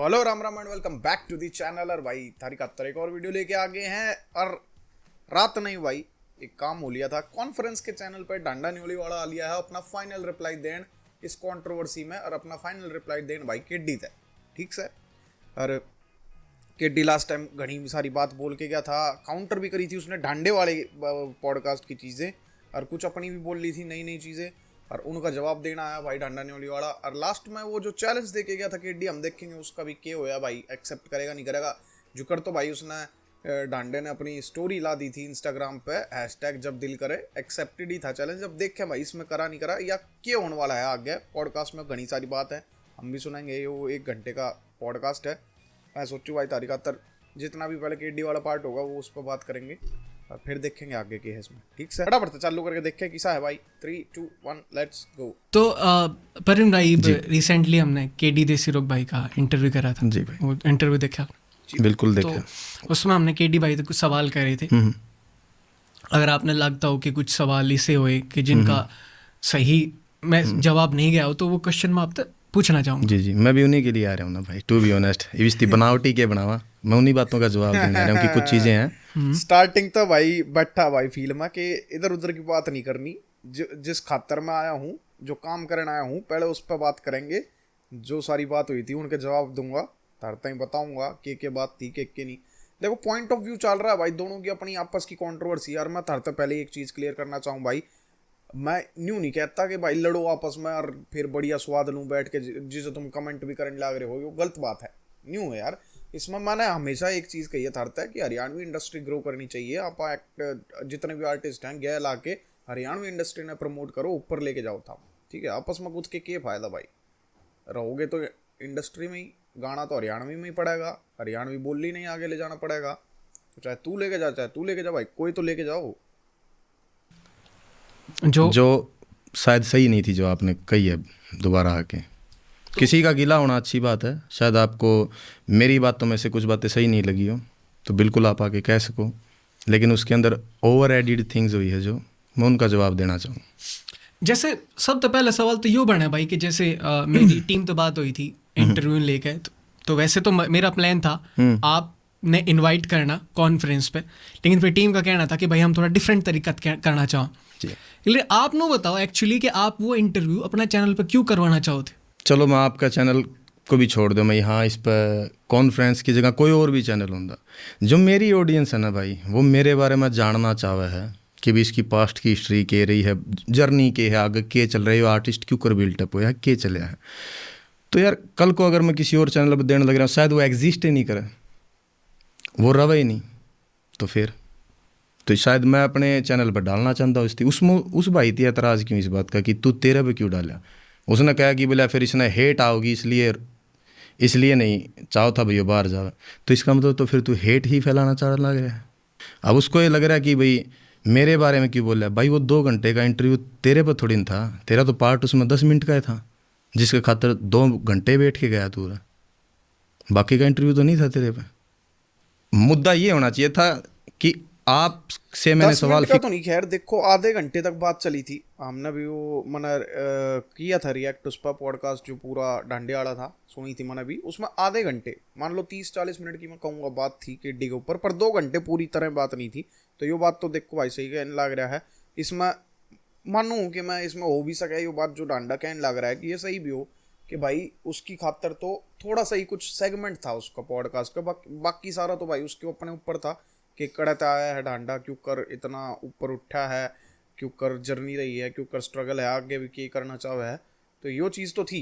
तो hello Ram Ram and welcome back to the channel. और भाई तारीख 71 एक और वीडियो लेके आ गए हैं। और रात नहीं भाई एक काम हो लिया था, कॉन्फ्रेंस के चैनल पर डांडा न्यूली वाला आ लिया है अपना फाइनल रिप्लाई देन इस कंट्रोवर्सी में। और अपना फाइनल रिप्लाई देन भाई केडी थे, ठीक से। और केडी लास्ट टाइम घनी सारी बात बोल के गया था, काउंटर भी करी थी उसने डांडे वाले पॉडकास्ट की चीज़ें, और कुछ अपनी भी बोल ली थी नई नई चीज़ें, और उनका जवाब देना आया भाई डांडा न्योली वाला। और लास्ट में वो जो चैलेंज दे के गया था केडी, हम देखेंगे उसका भी क्या होया भाई, एक्सेप्ट करेगा नहीं करेगा। जुकर तो भाई उसने डांडे ने अपनी स्टोरी ला दी थी इंस्टाग्राम पे, हैशटैग जब दिल करे, एक्सेप्टेड ही था चैलेंज। अब देखें भाई इसमें करा नहीं करा या क्या होने वाला है आगे। पॉडकास्ट में घनी सारी बात है, हम भी सुनेंगे। ये वो 1 घंटे का पॉडकास्ट है। मैं सोचूँ भाई तारीख 71 जितना भी पहले केडी वाला पार्ट होगा वो उस पर बात करेंगे और फिर देखेंगे आगे के है इसमें, ठीक से। फटाफट चालू करके देखें किसा है भाई। 3, 2, 1 लेट्स गो। तो परवीन भाई रिसेंटली हमने केडी देसीरोग भाई का इंटरव्यू करा था जी भाई, वो इंटरव्यू देखा? बिल्कुल देखा। तो उसमें हमने केडी भाई से कुछ सवाल करे थे। अगर आपने लगता हो कि कुछ सवाल ऐसे हुए कि जिनका सही मैं जवाब नहीं गया हो तो वो क्वेश्चन मैं आपसे पूछना चाहूँगा। जी जी, मैं भी उन्हीं के लिए आ रहा हूँ ना भाई, टू बी ऑनेस्ट। इसकी बनावटी के बनावा, मैं उन्हीं बातों का जवाब देने आ रहा हूँ कि कुछ चीज़ें हैं। स्टार्टिंग तो भाई बैठा भाई फील में कि इधर उधर की बात नहीं करनी। जिस खातर में आया हूँ, जो काम करने आया हूँ, पहले उस पर बात करेंगे। जो सारी बात हुई थी उनके जवाब दूंगा, तरता ही बताऊंगा के बात थी के नहीं। देखो पॉइंट ऑफ व्यू चल रहा है भाई दोनों की अपनी आपस की कंट्रोवर्सी। यार मैं तरता पहले एक चीज़ क्लियर करना चाहूँ भाई, मैं न्यू नहीं कहता कि भाई लड़ो आपस में और फिर बढ़िया स्वाद लूँ बैठ के जिसे तुम कमेंट भी करने लग रहे हो, वो गलत बात है। न्यू है यार। इसमें मैंने हमेशा एक चीज़ कही है था कि हरियाणवी इंडस्ट्री ग्रो करनी चाहिए। आप एक्ट जितने भी आर्टिस्ट हैं गए ला के हरियाणवी इंडस्ट्री ने प्रमोट करो, ऊपर लेके जाओ था, ठीक है। आपस में कुछ के फ़ायदा भाई, रहोगे तो इंडस्ट्री में ही, गाना तो हरियाणवी में ही पड़ेगा, हरियाणवी बोली नहीं आगे ले जाना पड़ेगा। तो चाहे तू लेके जा, चाहे तू लेके जा भाई, कोई तो लेके जाओ। जो शायद सही नहीं थी जो आपने कही है दोबारा आके। किसी का गिला होना अच्छी बात है, शायद आपको मेरी बातों में से कुछ बातें सही नहीं लगी हो तो बिल्कुल आप आके कह सको, लेकिन उसके अंदर ओवर एडिड थिंग्स हुई है जो मैं उनका जवाब देना चाहूँ। जैसे सब तो पहला सवाल तो यूँ बना भाई कि जैसे मेरी टीम तो बात हुई थी इंटरव्यू लेके, तो वैसे तो मेरा प्लान था आपने इनवाइट करना कॉन्फ्रेंस पे, लेकिन फिर टीम का कहना था कि भाई हम थोड़ा डिफरेंट तरीका करना चाहो। लेकिन आप नो बताओ एक्चुअली कि आप वो इंटरव्यू अपना चैनल पर क्यों करवाना चाहो थे? चलो मैं आपका चैनल को भी छोड़ दूँ, मैं यहाँ इस पर कॉन्फ्रेंस की जगह कोई और भी चैनल होता, जो मेरी ऑडियंस है ना भाई, वो मेरे बारे में जानना चाहे है कि भी इसकी पास्ट की हिस्ट्री के रही है, जर्नी के है, आगे के चल रही है, आर्टिस्ट क्यों कर बिल्टअप हो, के चले है। तो यार कल को अगर मैं किसी और चैनल पर देने लग रहा हूँ, शायद वो एग्जिस्ट ही नहीं करे, वो रवे ही नहीं, तो फिर तो शायद मैं अपने चैनल पर डालना चाहता हूँ। इसलिए उसमें उस भाई थी एतराज़ क्यों इस बात का कि तू तेरे पे क्यों डाला। उसने कहा कि बोला फिर इसने हेट आओगी इसलिए नहीं चाहो था भैया बाहर जाओ, तो इसका मतलब तो फिर तू हेट ही फैलाना चाह लग रहा है। अब उसको ये लग रहा है कि भाई मेरे बारे में क्यों बोल रहा है। भाई वो 2 घंटे का इंटरव्यू तेरे पर थोड़ी न था, तेरा तो पार्ट उसमें 10 मिनट का ही था, जिसके खातिर 2 घंटे बैठ के गया तू, बाकी का इंटरव्यू तो नहीं था तेरे पे। मुद्दा ये होना चाहिए था कि आप से मैंने सवाल का तो नहीं, खैर देखो आधे घंटे तक बात चली थी। हमने भी वो मैंने किया था रिएक्ट उस पर, पॉडकास्ट जो पूरा डांडे वाला था सुनी थी मैंने भी। उसमें आधे घंटे मान लो 30-40 मिनट की मैं कहूँगा बात थी केडी के ऊपर, पर 2 घंटे पूरी तरह बात नहीं थी। तो ये बात तो देखो भाई सही कहने लग रहा है। इसमें मानूँ कि मैं इसमें हो भी सके ये बात जो डांडा कहने लग रहा है कि ये सही भी हो कि भाई उसकी खातर तो थोड़ा सा ही कुछ सेगमेंट था उसका पॉडकास्ट का, बाकी सारा तो भाई उसके अपने ऊपर था कि कड़त आया है डांडा, क्यों कर इतना ऊपर उठा है, क्यों कर जर्नी रही है, क्यों कर स्ट्रगल है, आगे भी क्या करना चाहे है। तो यो चीज़ तो थी।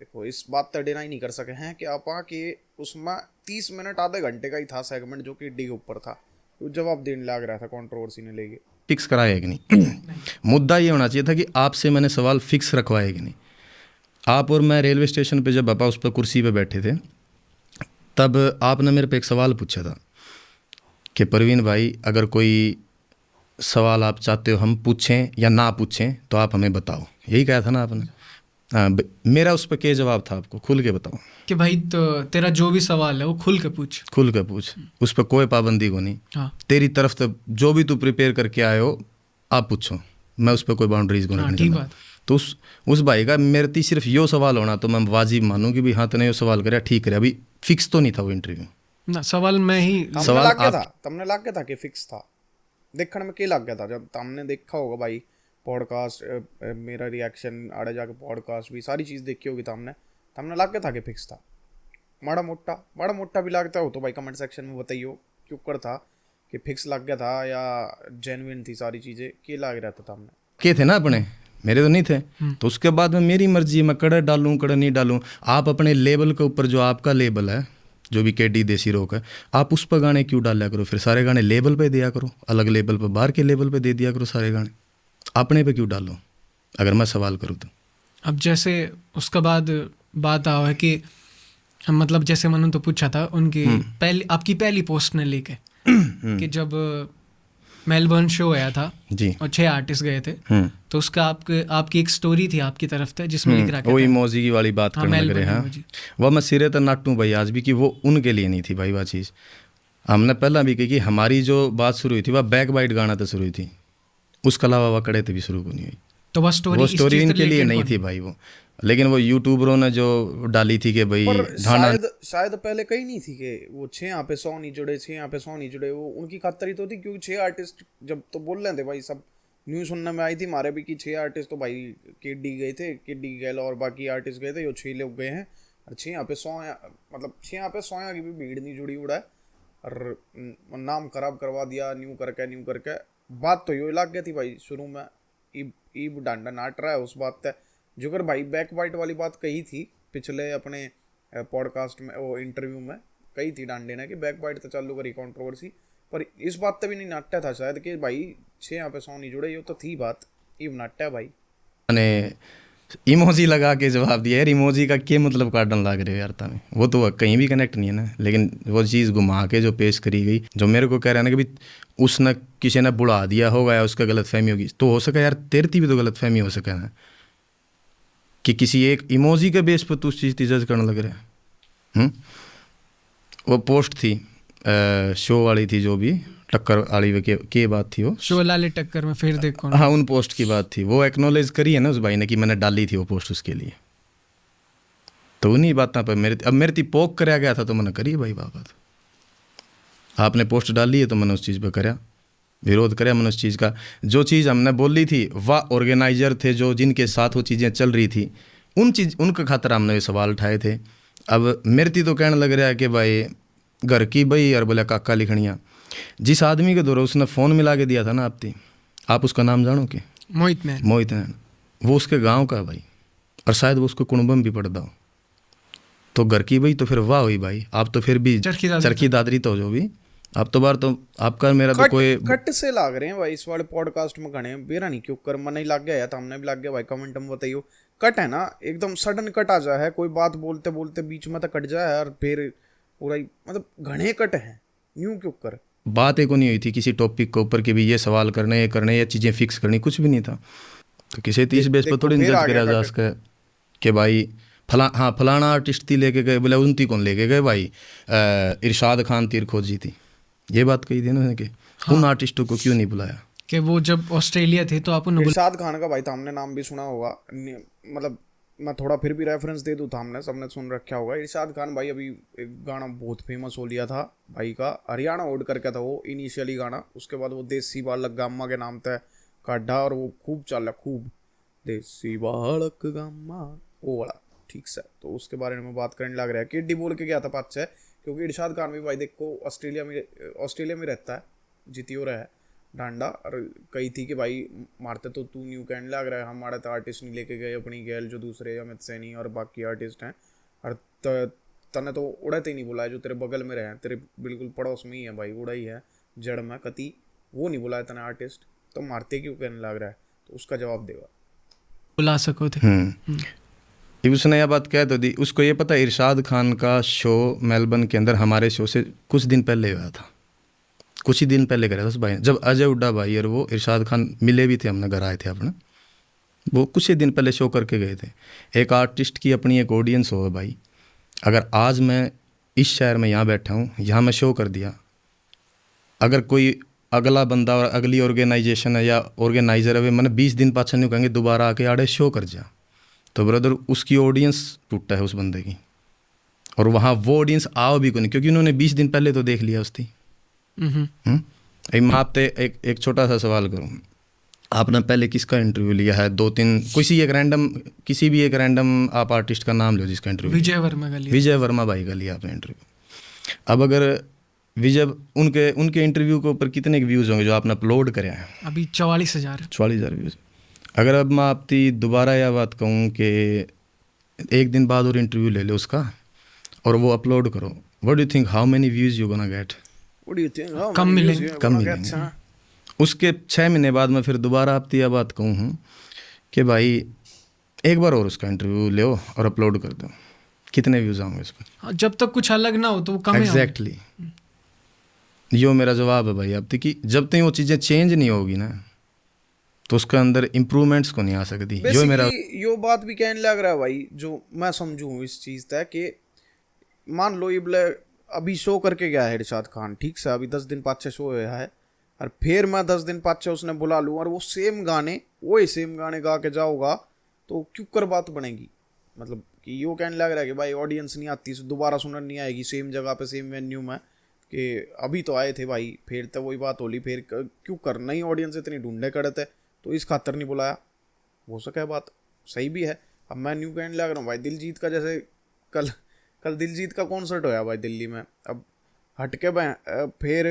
देखो इस बात तो डिनाई नहीं कर सके हैं कि आप के उसमें 30 मिनट आधे घंटे का ही था सेगमेंट जो कि डी के ऊपर था, तो जवाब देने लग रहा था कंट्रोवर्सी ने लेके। फिक्स कराया कि नहीं मुद्दा ये होना चाहिए था कि आपसे मैंने सवाल फिक्स रखवाया कि नहीं। आप और मैं रेलवे स्टेशन पे जब पापा उस पर कुर्सी पे बैठे थे, तब आपने मेरे पे एक सवाल पूछा था कि परवीन भाई अगर कोई सवाल आप चाहते हो हम पूछें या ना पूछें तो आप हमें बताओ, यही कहा था ना आपने। हाँ, मेरा उस पर क्या जवाब था आपको खुल के बताओ कि भाई तो तेरा जो भी सवाल है वो खुल के पूछ, उस पर कोई पाबंदी को नहीं। हाँ। तेरी तरफ तो जो भी तू प्रिपेयर करके आए हो आप पूछो, मैं उस पर कोई बाउंड्रीज को नहीं रखना। तो उस भाई का मेरे ती सिर्फ यो सवाल होना तो मैं वाजिब मानूँ कि भी हाँ तूने यो सवाल करे ठीक है। अभी फिक्स तो नहीं था वो इंटरव्यू। ना सवाल मैं ही तमने लग गया था, तमने लग गया था कि फिक्स था? देखने में क्या लग गया था जब तुमने देखा होगा भाई पॉडकास्ट, मेरा रिएक्शन आड़े जाके पॉडकास्ट भी सारी चीज़ देखी होगी तुमने लग गया था कि फिक्स था? माड़ा मोटा भी लगता हो तो भाई कमेंट सेक्शन में बताइयो क्यों कर था कि फिक्स लग गया था या जेन्युइन थी सारी चीज़ें, क्या लग रहा था तुमने? के थे ना अपने, मेरे तो नहीं थे। तो उसके बाद में मेरी मर्जी, मैं कड़े डालूं कड़े नहीं डालूं। आप अपने लेबल के ऊपर, जो आपका लेबल है, जो भी केडी देसी रॉक है, आप उस पर गाने क्यों डाला करो? फिर सारे गाने लेबल पे दिया करो, अलग लेबल पे, बाहर के लेबल पे दे दिया करो सारे गाने, अपने पे क्यों डालो? अगर मैं सवाल करूँ तो अब जैसे उसका बाद बात आओ है कि हम मतलब जैसे मैंने तो पूछा था उनकी पहली आपकी पहली पोस्ट ने लेके कि जब मेलबर्न शो आया था जी, और 6 आर्टिस्ट गए थे, तो उसका आपकी एक स्टोरी थी आपकी तरफ से जिसमें लिख रहा वो था इमोजी की वाली बात करने लग रहे हैं। हाँ, वह मैं सिरे तक नाटूं भाई आज भी कि वो उनके लिए नहीं थी भाई। वह चीज़ हमने पहला भी कही कि हमारी जो बात शुरू हुई थी वह बैक बाइट गाना तो शुरू हुई थी, उसके अलावा वह कड़े थे भी शुरू नहीं हुई। तो वह स्टोरी इनके लिए नहीं थी भाई वो, लेकिन वो यूट्यूबरों ने जो डाली थी कि भाई शायद पहले कही नहीं थी कि वो 6 यहाँ पे 100 नहीं जुड़े, 6 यहाँ पे 100 नहीं जुड़े, वो उनकी खातर ही तो थी क्योंकि 6 आर्टिस्ट जब तो बोल रहे थे भाई, सब न्यूज़ सुनने में आई थी हमारे भी कि 6 आर्टिस्ट तो भाई केडी गए थे, केडी गैल और बाकी आर्टिस्ट गए थे, जो 6 लोग गए हैं और 6 यहाँ पे 100 मतलब 6 यहाँ पे 100 की भी भीड़ नहीं जुड़ी उड़ा है और नाम खराब करवा दिया न्यू करके। बात तो यो लग गई थी भाई शुरू में, ईब डांडा नाट रहा है उस बात पे, जो कर भाई बैक बाइट वाली बात कही थी पिछले अपने पॉडकास्ट में, वो इंटरव्यू में कही थी डांडे ने कि बैक बाइट तो चालू करी कंट्रोवर्सी, पर इस बात पे भी नहीं नाट्या था शायद कि भाई 6 यहाँ पे 100 नहीं जुड़े, ये तो थी बात, ईब नाट्या भाई। मैंने इमोजी लगा के जवाब दिया यार, इमोजी का क्या मतलब काटन लग रहे हो यार ताने, वो तो कहीं भी कनेक्ट नहीं है ना। लेकिन वो चीज़ घुमा के जो पेश करी गई, जो मेरे को कह रहे हैं ना कि भाई उसने किसी ने बुढ़ा दिया होगा या उसका गलत फहमी होगी, तो हो सका यार तेरती भी तो गलत फहमी हो सका है कि किसी एक इमोजी के बेस पर तू उस चीज़ की जज करने लग रहा है। वो पोस्ट थी शो वाली थी, जो भी टक्कर वाली के बात थी, वो शो लाले टक्कर में फिर देखो। हाँ, उन पोस्ट की बात थी, वो एक्नॉलेज करी है ना उस भाई ने कि मैंने डाली थी वो पोस्ट उसके लिए। तो उन्हीं बातों पर मेरे ती पोक कराया गया था तो मैंने करी भाई बात। आपने पोस्ट डाली है तो मैंने उस चीज़ पर कराया, विरोध कराया मैंने उस चीज़ का। जो चीज़ हमने बोली थी, वह ऑर्गेनाइजर थे जो जिनके साथ वो चीज़ें चल रही थी, उनका खातर हमने ये सवाल उठाए थे। अब मेरे ती तो कहने लग रहा है कि भाई घर की भाई और बोला काका लिखनिया, जिस आदमी के द्वारा उसने फ़ोन मिला के दिया था ना आप उसका नाम जानो कि मोहित नैन, वो उसके गांव का है भाई, और शायद वो उसको कुणबम भी पड़ता हो। तो घर की भाई तो फिर वाह हुई भाई, आप तो फिर भी चरखी दादरी तो जो भी आप तो बार तो आपका मेरा तो कोई कट से लाग रहे हैं भाई इस वाले पॉडकास्ट में घने बेरा नहीं क्यों कर मन नहीं लग गया तो हमने भी लग गया भाई। कमेंट में बताइयो, कट है ना एकदम सडन कट आ जाए है, कोई बात बोलते बोलते बीच में तो कट जाए और फिर पूरा मतलब घने कट है यूं क्यों कर। बात एक नहीं हुई थी किसी टॉपिक के ऊपर कि भी ये सवाल करने, ये करने, या चीज़ें फिक्स करनी, कुछ भी नहीं था। तो किसी तीस बेस पर थोड़ी जज करा जा सके कि भाई फलाना आर्टिस्ट थी लेके गए, बोले उनती कौन लेके गए भाई, इरशाद खान तीर खोजी थी, ये बात कही थी ना कि उन आर्टिस्टों को क्यों नहीं बुलाया, कि वो जब ऑस्ट्रेलिया थे तो आप इरशाद खान का भाई हमने नाम भी सुना होगा, मतलब मैं थोड़ा फिर भी रेफरेंस दे दूँ था, हमने सबने सुन रखा होगा। इरशाद खान भाई अभी एक गाना बहुत फेमस हो लिया था भाई का, हरियाणा ओड करके था वो इनिशियली गाना, उसके बाद वो देसी बालक गामा के नाम तय काढ़ा और वो खूब चला, खूब देसी बालक गामा वो वाला, ठीक से। तो उसके बारे में बात करने लग रहा है, किड्डी बोल के गया था पाँच से, क्योंकि इरशाद खान भी भाई देखो ऑस्ट्रेलिया में रहता है, जीतियो रहा है डांडा, और कही थी कि भाई मारते तो तू न्यू कहने लग रहा है, हमारे तो आर्टिस्ट नहीं लेके गए अपनी गैल जो दूसरे अमित सैनी और बाकी आर्टिस्ट हैं, और तने तो उड़ाते ही नहीं बुलाया जो तेरे बगल में रहे, तेरे बिल्कुल पड़ोस में ही है भाई, उड़ा ही है जड़ में कति, वो नहीं बुलाया तने आर्टिस्ट, तो मारते क्यों कहने लग रहा है, तो उसका जवाब देगा बुला सको थे। उसने यह बात कह तो दी, उसको ये पता इरशाद खान का शो मेलबर्न के अंदर हमारे शो से कुछ दिन पहले हुआ था, कुछ ही दिन पहले करा था उस भाई, जब अजय उड्डा भाई और वो इरशाद खान मिले भी थे, हमने घर आए थे अपना, वो कुछ ही दिन पहले शो करके गए थे। एक आर्टिस्ट की अपनी एक ऑडियंस हो भाई, अगर आज मैं इस शहर में यहाँ बैठा हूँ, यहाँ मैं शो कर दिया, अगर कोई अगला बंदा और अगली ऑर्गेनाइजेशन है या ऑर्गेनाइजर है, मैंने 20 दिन पाछा नहीं कहेंगे दोबारा आके आड़े शो कर जा, तो ब्रदर उसकी ऑडियंस टूटा है उस बंदे की, और वहाँ वो ऑडियंस आओ भी को नहीं, क्योंकि उन्होंने 20 दिन पहले तो देख लिया उसकी। मैं आपसे एक छोटा सा सवाल करूँ, आपने पहले किसका इंटरव्यू लिया है? 2-3 किसी भी एक रैंडम आप आर्टिस्ट का नाम लो जिसका इंटरव्यू। विजय वर्मा का लिया। विजय वर्मा भाई का लिया आपने इंटरव्यू। अब अगर विजय उनके इंटरव्यू के ऊपर कितने व्यूज़ होंगे जो आपने अपलोड करे हैं? अभी 44,000। 44,000 व्यूज़। अगर अब मैं आपकी दोबारा यह बात कहूँ कि एक दिन बाद और इंटरव्यू ले लो उसका और वो अपलोड करो, what do you think how many views you gonna get? कम मिलेंगे। कम मिलेंगे। उसके 6 महीने बाद मैं फिर दोबारा आपकी यह बात कहूँ हूँ कि भाई एक बार और उसका इंटरव्यू ले और अपलोड कर दो, कितने व्यूज़ आएंगे उस पर? जब तक कुछ अलग ना हो तो वो कम ही एग्जैक्टली यो मेरा जवाब है भाई अब तक कि जब तक वो चीज़ें चेंज नहीं होगी ना तो उसके अंदर इम्प्रूवमेंट्स को नहीं आ सकती। जो मेरा यो बात भी कहने लग रहा है भाई, जो मैं समझूँ इस चीज़ तक कि मान लो ये अभी शो करके गया है इरशाद खान, ठीक से अभी 10 दिन 5-6 शो हुआ है, और फिर मैं 10 दिन 5-6 उसने बुला लूँ और वो सेम गाने गा के जाऊँगा तो क्यों कर बात बनेगी? मतलब कि यो कहने लग रहा है कि भाई ऑडियंस नहीं आती, दोबारा सुनने नहीं आएगी सेम जगह पे सेम वेन्यू में, कि अभी तो आए थे भाई, फिर तो वही बात होली, फिर क्यों कर नई ऑडियंस इतनी ढूंढे करते तो इस खातर नहीं बुलाया। हो सके बात सही भी है। अब मैं न्यू कहने लग रहा हूँ भाई, दिलजीत का जैसे कल दिलजीत का कॉन्सर्ट होया भाई दिल्ली में, अब फिर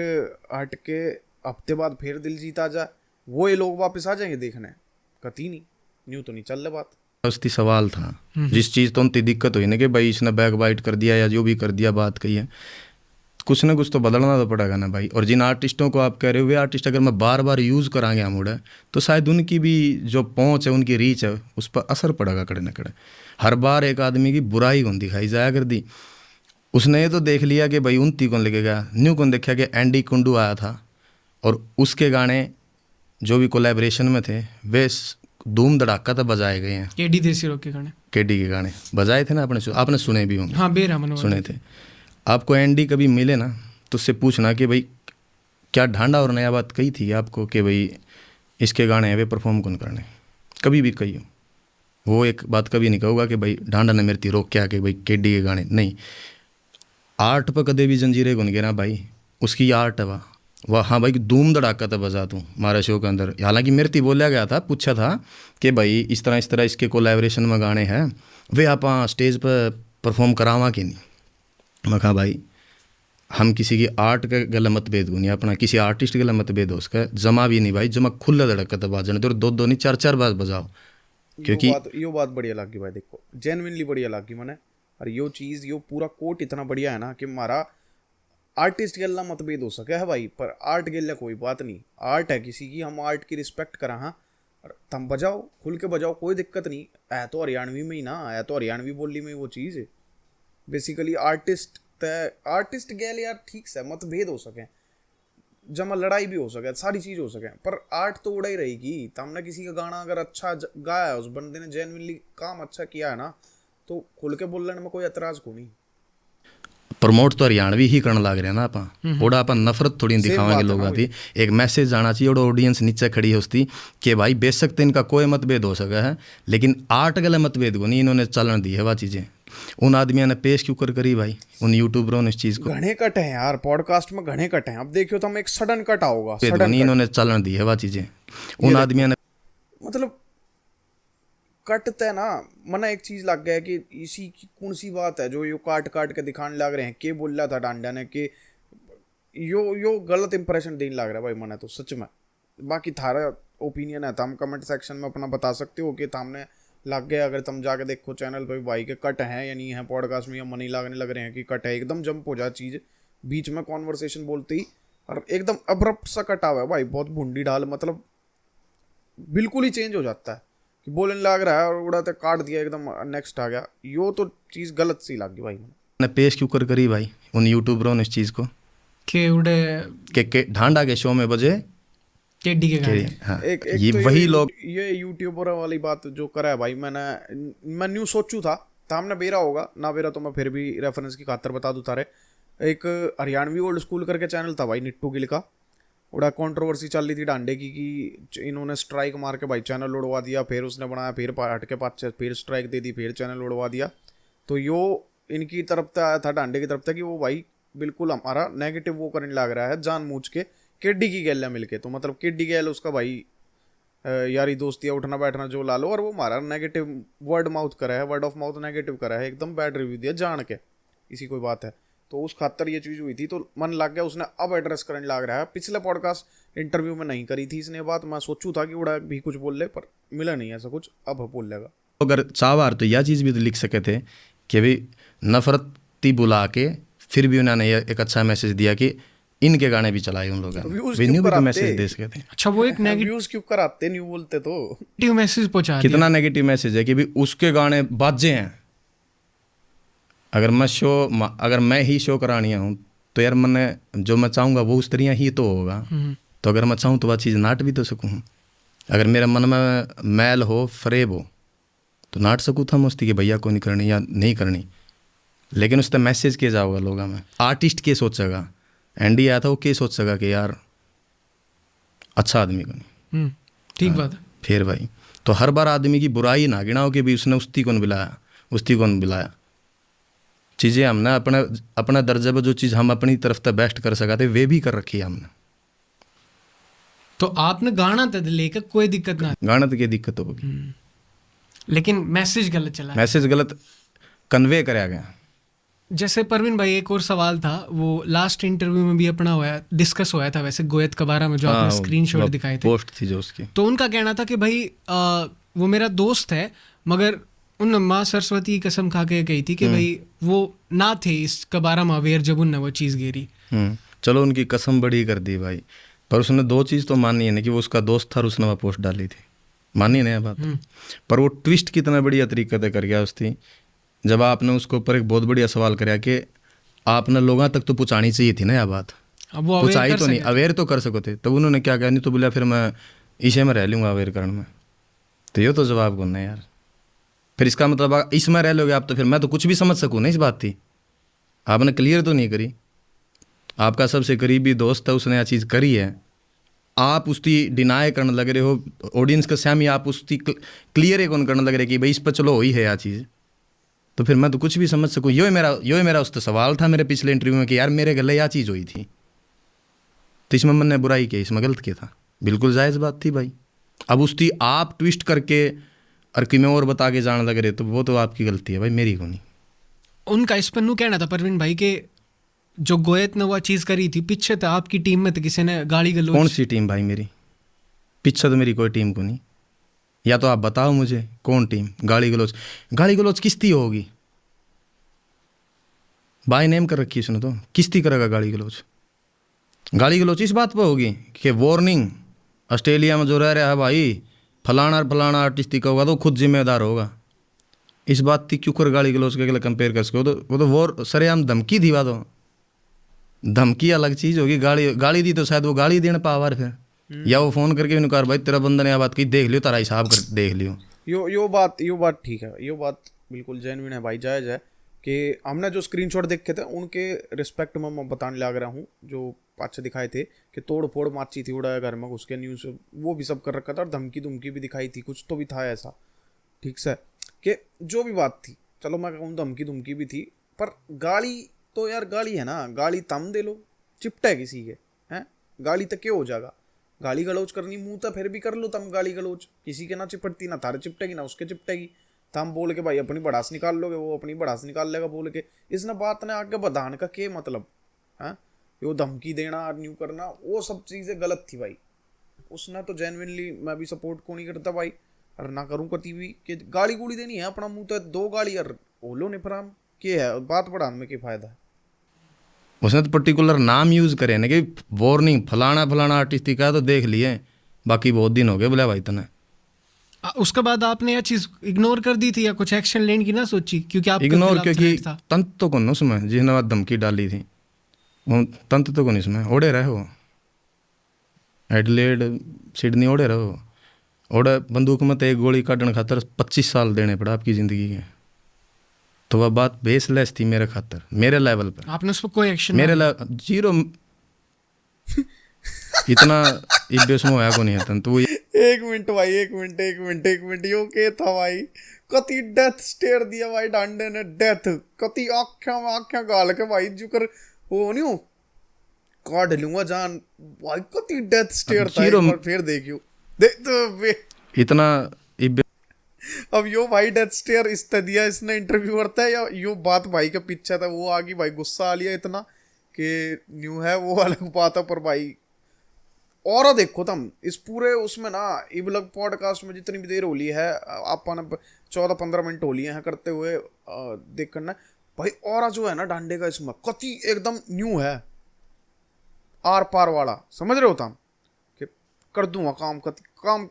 हटके हफ्ते बाद फिर दिलजीत आ जाए, वो ये लोग वापस आ जाएंगे देखने? कती नहीं, न्यू तो नहीं चल रहा बात। उसकी सवाल था जिस चीज़ तो उनकी दिक्कत हुई ना कि भाई इसने बैक बाइट कर दिया या जो भी कर दिया बात कही है, कुछ ना कुछ तो बदलना तो पड़ेगा ना भाई। और जिन आर्टिस्टों को आप कह रहे हो वे आर्टिस्ट अगर मैं बार बार यूज़ करांगे हम उड़े तो शायद उनकी भी जो पहुँच है उनकी रीच है उस पर असर पड़ेगा कड़े न कड़े। हर बार एक आदमी की बुराई कौन दिखाई जाया कर दी। उसने ये तो देख लिया कि भाई 29 कौन लेके गया, न्यू कौन देखा कि एंडी कुंडू आया था और उसके गाने जो भी कोलैबोरेशन में थे वे धूम धड़ाका तो बजाए गए हैं। केडी देसी रोक के गाने, केडी के गाने बजाए थे ना, आपने सुने भी होंगे। हाँ, बेरहमन सुने थे। आपको एंडी कभी मिले ना तो उससे पूछना कि भाई क्या ढांडा और नया बात कही थी आपको कि भाई इसके गाने हैं वे परफॉर्म कौन करने, कभी भी कही हो। वो एक बात कभी नहीं कहूँगा कि भाई ढांडा ने मेरी रोक क्या कि भाई केडी के गाने नहीं। आर्ट पर कदे भी जंजीरें कौन गिरा भाई, उसकी आर्ट है वाह। हाँ भाई धूम धड़ाका तो बजा तू हमारे शो के अंदर। हालांकि मेरे थी बोला गया था, पूछा था कि भाई इस तरह इसके कोलैबोरेशन में गाने हैं वे आप स्टेज पर परफॉर्म करावा कि नहीं। मैं कहा भाई हम किसी की आर्ट का गला मतभेद नहीं, अपना किसी आर्टिस्ट का गला मतभेद हो उसका जमा भी नहीं भाई, जमा खुला धड़का तो बाजने तो 2-2 नहीं 4-4 बार बजाओ। क्योंकि यो बात बढ़िया लगी भाई, देखो जेन्युइनली बढ़िया लगी मैंने। और यो चीज़ यो पूरा कोट इतना बढ़िया है ना कि हमारा आर्टिस्ट के अल्लाह मतभेद हो सके है भाई, पर आर्ट के लिए कोई बात नहीं। आर्ट है किसी की, हम आर्ट की रिस्पेक्ट करा। हाँ, और तुम बजाओ खुल के बजाओ, कोई दिक्कत नहीं है। तो हरियाणवी में ही ना है, तो हरियाणवी बोली में वो चीज़ है बेसिकली। आर्टिस्ट गैल यार ठीक से मतभेद हो सके, जमा लड़ाई भी हो सके, सारी चीज़ हो सके, पर आर्ट तो उड़ा ही रहेगी। तो हमने किसी का गाना अगर अच्छा गाया है, उस बंदे ने जेन्युइनली काम अच्छा किया है ना, तो खुल के बोलने में कोई एतराज़ को नहीं। प्रमोट तो हरियाणवी ही करने लग रहे हैं ना आप, ओड़ा अपन नफरत थोड़ी दिखावांगे लोगों की। एक मैसेज जाना चाहिए और ऑडियंस नीचे खड़ी है उसकी कि भाई बेशक तो इनका कोई मतभेद हो सका है लेकिन आर्ट गले मतभेद को नहीं इन्होंने चलन दी है वह चीज़ें। उन आदमियों ने पेश क्यों करी भाई, उन यूट्यूबरों ने इस चीज़ को। घने कट है यार, पॉडकास्ट में घने कट हैं। अब देखियो तो हम एक सडन कट आओगा, इन्होंने चलन दी है वह चीज़ें उन आदमियों ने। मतलब कटते ना मना एक चीज लग गया कि इसी की कौन सी बात है जो यो काट के दिखाने लग रहे हैं। के बोल रहा था डांडा ने कि यो गलत इंप्रेशन देने लग रहा है भाई मना तो सच में। बाकी थारा ओपिनियन है, तुम कमेंट सेक्शन में अपना बता सकते हो कि तुमने लग गया। अगर तुम जाके देखो चैनल पे भाई के कट हैं या नहीं है पॉडकास्ट में, या मनी लगने लग रहे हैं कि कट है, एकदम जंप हो जाए चीज़ बीच में कॉन्वर्सेशन बोलते ही, और एकदम अब्रप्ट सा कटा हुआ है भाई, बहुत भुंडी ढाल, मतलब बिल्कुल ही चेंज हो जाता है कि बोलने लग रहा है और उड़ाते काट दिया एकदम नेक्स्ट आ गया। यो तो चीज़ गलत सी लगी भाई मैंने पेश क्यों करी भाई उन यूट्यूबरों ने इस चीज़ को के उड़े के ढांडा के शो में बजे केडी के गाने। हाँ, एक ये तो वही लोग ये यूट्यूबर वाली बात जो करा है भाई, मैं न्यू सोचू था हमने बेरा होगा ना बेरा, तो मैं फिर भी रेफरेंस की खातर बता दूँ तारे। एक हरियाणवी ओल्ड स्कूल करके चैनल था भाई निट्टू गिल का, बड़ा कंट्रोवर्सी चल रही थी डांडे की कि इन्होंने स्ट्राइक मार के भाई चैनल उड़वा दिया, फिर उसने बनाया, फिर हट के पास फिर स्ट्राइक दे दी, फिर चैनल उड़वा दिया। तो यो इनकी तरफ से आया था, डांडे की तरफ से, कि वो भाई बिल्कुल हमारा नेगेटिव वो करने लग रहा है जानबूझ के, केडी की गैल मिलके। तो मतलब केडी गैल उसका भाई यारी दोस्ती उठना बैठना जो ला लो, और वो हमारा नेगेटिव वर्ड माउथ करा है, वर्ड ऑफ माउथ नेगेटिव करा है, एकदम बैड रिव्यू दिया जान के, इसी कोई बात है। तो उस खातर ये चीज़ हुई थी, तो मन लग गया, उसने अब एड्रेस करने लग रहा है। पिछले पॉडकास्ट इंटरव्यू में नहीं करी थी इसने बात, मैं सोचूं था कि उड़ा भी कुछ बोल ले, पर मिला नहीं ऐसा कुछ, अब बोल लेगा। अगर चाहवार तो यह चीज़ भी तो लिख सके थे कि भाई नफरती बुला के फिर भी उन्होंने एक अच्छा मैसेज दिया कि इनके गाने भी चलाए उन लोगों ने, न्यू भी तो मैसेज दे सके थे। अच्छा, वो एक व्यूज क्यों कराते, न्यू बोलते तो नेगेटिव मैसेज पहुंचा कितना नेगेटिव मैसेज है कि भी उसके गाने बाजे हैं। अगर मैं ही शो करानी हूँ तो यार मैंने जो मैं चाहूँगा वो उस तरह ही तो होगा। तो अगर मैं चाहूँ तो वह चीज़ नाट भी तो सकूँ। अगर मेरे मन में मैल हो, फरेब हो, तो नाट सकूँ था मस्ती कि भैया को नहीं करनी या नहीं करनी। लेकिन उस पर मैसेज के जाओगा लोगों में, आर्टिस्ट के सोचेगा, एंडी आया था वो के सोच सका कि यार अच्छा आदमी को नहीं। ठीक बात है। फिर भाई तो हर बार आदमी की बुराई ना गिनाओ कि भी उसने उस्ती कौन बुलाया, उस्ती कौन बुलाया। चीज़ें हमने अपना दर्जे पर जो चीज़ हम अपनी तरफ से बेस्ट कर सका थे वे भी कर रखी है हमने। तो आपने गाना तो लेकर कोई दिक्कत ना, गाना तो क्या दिक्कत होगी, लेकिन मैसेज गलत चला। मैसेज गलत कन्वे कराया गया। जैसे परवीन भाई, एक और सवाल था, वो लास्ट इंटरव्यू में भी अपना डिस्कस हुआ था वैसे गोयत के बारे में, जो आपने स्क्रीनशॉट दिखाए थे, पोस्ट थी जो उसकी। तो उनका कहना था कि भाई वो मेरा दोस्त है, मगर उन माँ सरस्वती की कसम खा के कही थी कि भाई वो ना थे इस कबारा में अवेयर जब उनने वो चीज़ गिरी। चलो उनकी कसम बड़ी कर दी भाई, पर उसने दो चीज़ तो मानी है ना कि वो उसका दोस्त था और उसने वह पोस्ट डाली थी, मानी नहीं बात। पर वो ट्विस्ट कितना बढ़िया तरीके से कर गया उसकी, जब आपने उसके ऊपर एक बहुत बढ़िया सवाल कराया कि आपने लोगों तक तो पहुँचानी चाहिए थी ना यह बात, अब वो पहुँचाई तो नहीं, अवेयर तो कर सको थे। तब उन्होंने क्या कहा, नहीं तो बोला फिर मैं इसे में रह लूँगा अवेयर करने में। तो ये तो जवाब कौन है यार, फिर इसका मतलब इसमें रह लोगे आप तो फिर मैं तो कुछ भी समझ सकूँ ना। इस बात थी आपने क्लियर तो नहीं करी, आपका सबसे करीबी दोस्त है उसने यह चीज़ करी है, आप उसकी डिनाई करने लग रहे हो ऑडियंस के सामने, आप उसकी क्लियर कौन करने लग रहे कि भाई इस पर चलो वही है यह चीज़। तो फिर मैं तो कुछ भी समझ सकूँ। यो मेरा उस तो सवाल था मेरे पिछले इंटरव्यू में कि यार मेरे गले यह चीज़ हुई थी, तो इसमें मैंने बुराई की, इसमें गलत किया था, बिल्कुल जायज़ बात थी भाई। अब उसकी आप ट्विस्ट करके और कि मैं और बता के जाने लग रहे, तो वो तो आपकी गलती है भाई, मेरी को नहीं। उनका इस पर नू कहना था परवीन भाई के जो गोयत ने वो चीज़ करी थी, पीछे तो आपकी टीम में तो किसी ने गाली गलौज। कौन सी टीम भाई मेरी, पीछे तो मेरी कोई टीम को नहीं। या तो आप बताओ मुझे कौन टीम, गाली गलौज किस्ती होगी, बाय नेम कर रखी उसने, तो किस्ती करेगा गाली गलौज इस बात पर होगी कि वार्निंग ऑस्ट्रेलिया में जो रह रहा है भाई फलाना आर्टिस्ट का होगा तो खुद जिम्मेदार होगा। इस बात की क्यों कर गाली गलौज के अगले कंपेयर कर सको, तो वो तो वो सरेआम धमकी दी, तो धमकी अलग चीज़ होगी, गाली दी तो शायद वो गाली देने पावर फिर, या वो फोन करके उन्होंने कहा भाई तेरा बंदा ने यह बात की, देख लियो तारा हिसाब कर देख लियो। यो बात ठीक है, यो बात बिल्कुल जेन्युइन है भाई, जायज़ है कि हमने जो स्क्रीनशॉट देखे थे उनके रिस्पेक्ट में मैं बताने लग रहा हूँ, जो पाछे दिखाए थे कि तोड़ फोड़ माची थी, उड़ा घर में घुस के न्यूज़ वो भी सब कर रखा था, और धमकी भी दिखाई थी, कुछ तो भी था ऐसा, ठीक से कि जो भी बात थी, चलो मैं कहूँ धमकी भी थी, पर गाली तो यार गाली है ना, गाली तम दे लो, चिपटा है किसी के हैं, गाली तक क्यों हो जाएगा, गाली गलौज करनी मुँह तो फिर भी कर लो तम गाली गलौज, किसी के ना चिपटती, ना तारे चिपटेगी ना उसके चिपटेगी, तम बोल के भाई अपनी बढ़ास निकाल लोगे, वो अपनी बढ़ास निकाल लेगा बोल के, इसने बात ने आगे बढ़ाने का क्या मतलब है, यो धमकी देना न्यू करना वो सब चीज़ें गलत थी भाई। उसने तो जेन्युइनली मैं भी सपोर्ट को नहीं करता भाई, और ना करूँ कभी भी कि गाली गुड़ी देनी है, अपना मुँह तो दो गाली और ओलो निफराम के है, बात बढ़ाने में क्या फ़ायदा है। उसने तो पर्टिकुलर नाम यूज़ करे ना कि वार्निंग फलाना आर्टिस्ट का, तो देख लिए बाकी बहुत दिन हो गए बोला भाई तने। उसके बाद आपने यह चीज़ इग्नोर कर दी थी या कुछ एक्शन लेने की ना सोची, क्योंकि आप इग्नोर, क्योंकि तंत तो कौन उसमें जिसने बात धमकी डाली थी, वो तंत तो कौन इसमें ओढ़े रहे हो, एडलेड सिडनी ओढ़े रहो, ओढ़े बंदूक में तो एक गोली काटने खातर 25 साल देने पड़ा आपकी ज़िंदगी के, तो वह बात बेसलेस थी मेरे खातर, मेरे लेवल पर। आपने उस पर कोई एक्शन, मेरे लेवल जीरो, इतना इब्बेसमो होया को नहीं है तन तो। एक मिनट भाई, एक मिनट यो के था भाई, कति डेथ स्टेयर दिया भाई डांडे ने, डेथ कति आँखें में आँखें गाल के भाई जुकर वो नहीं हो काट लूंगा जान भाई, कति डेथ स्टेयर था। एक बार फिर देखियो देख तो इतना अब यो भाई डेथ स्टेयर इस दिया इसने इंटरव्यू करता है या यो बात भाई के पीछे था वो आ गई भाई, गुस्सा आ लिया इतना कि न्यू है वो अलग बात है। पर भाई और देखो तुम इस पूरे उसमें ना इबलग पॉडकास्ट में जितनी भी देर होली है अपन 14-15 मिनट होली है करते हुए देख करना भाई, और जो है ना डांडे का इसमें कति एकदम न्यू है, आर पार वाला, समझ रहे हो तुम कि कर दूंगा काम, कति काम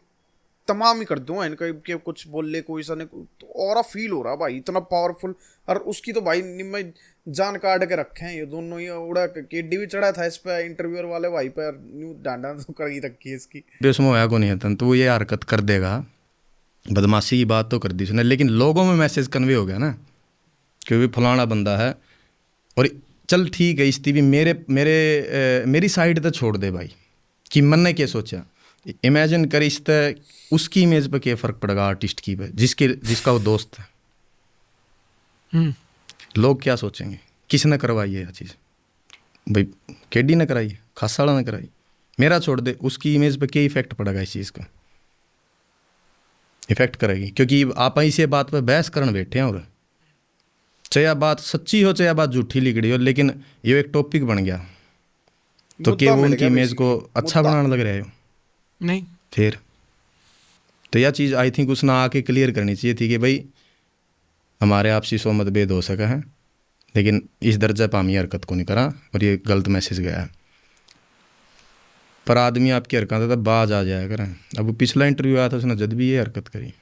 तमाम ही कर दूंगा इनका के कुछ बोल ले कोई सा नहीं तो और फील हो रहा भाई इतना पावरफुल। और उसकी तो भाई निम्मे जान काट के रखे हैं ये दोनों ही, उड़ा केडी भी चढ़ा था इस पे इंटरव्यूअर वाले भाई पे, न्यू डांडा तो कर ही रखी है इसकी। उसमें होया को नहीं है तो वो ये हरकत कर देगा, बदमाशी की बात तो कर दी उसने, लेकिन लोगों में मैसेज कन्वे हो गया ना कि भी फलाना बंदा है। और चल ठीक है इसकी भी मेरी साइड तो छोड़ दे भाई कि मन ने क्या सोचा, इमेजिन कर इस उसकी इमेज पे क्या फ़र्क पड़ेगा आर्टिस्ट की पे जिसका वो दोस्त है। लोग क्या सोचेंगे, किसने करवाई है यह चीज़, भाई केडी ने कराई, खासाड़ा ने कराई, मेरा छोड़ दे, उसकी इमेज पे क्या इफेक्ट पड़ेगा इस चीज़ का, इफेक्ट करेगी। क्योंकि आप इसे बात पे बहस करने बैठे हैं और चाहे बात सच्ची हो चाहे बात झूठी लिखड़ी हो, लेकिन ये एक टॉपिक बन गया तो क्या वो उनकी इमेज को अच्छा बनाने लग रहे हो नहीं। फिर तो यह चीज़ आई थिंक उसने आके क्लियर करनी चाहिए थी कि भाई हमारे आपसी सो मतभेद हो सका है, लेकिन इस दर्जा पर हम ये हरकत को नहीं करा और ये गलत मैसेज गया है। पर आदमी आपकी हरकत तो बाज आ जाया करें। अब पिछला इंटरव्यू आया था उसने जब भी ये हरकत करी,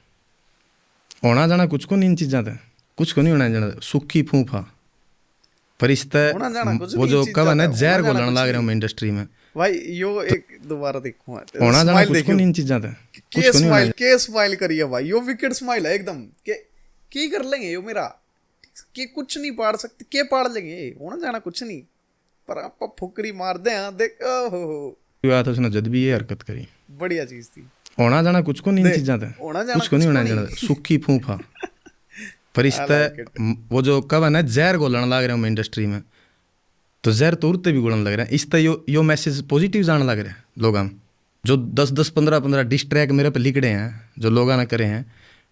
होना जाना कुछ को नहीं इन चीज़ों से, कुछ को नहीं होना जाना, सुखी फूफा पर इस वो जो कवन है जहर घोलने लग रहा हूँ इंडस्ट्री में भाई। यो एक दोबारा देखो होना जाना कुछ को नहीं इन चीज़ों से, के स्माइल करिए भाई, यो विकेट स्माइल है एकदम के कर लेंगे यो मेरा के कुछ नहीं पाड़ सकते, के पाड़ लेंगे, होना जाना कुछ नहीं, पर आप फुकरी मार दे। देख ओहो था उसने जब भी ये हरकत करी, बढ़िया चीज थी। होना जाना कुछ को नहीं इन चीज़ों से, कुछ को नहीं होना जाना, सुखी फूफा पर इस वो जो कवन है जहर घोलने लग रहा हूँ इंडस्ट्री में, तो जहर तो उड़ते भी घोलने लग रहा है। इस यो मैसेज पॉजिटिव जाने लग रहा है लोग, हम जो 10-10 15-15 डिस ट्रैक मेरे पे लिख रहे हैं जो लोग ने करे हैं,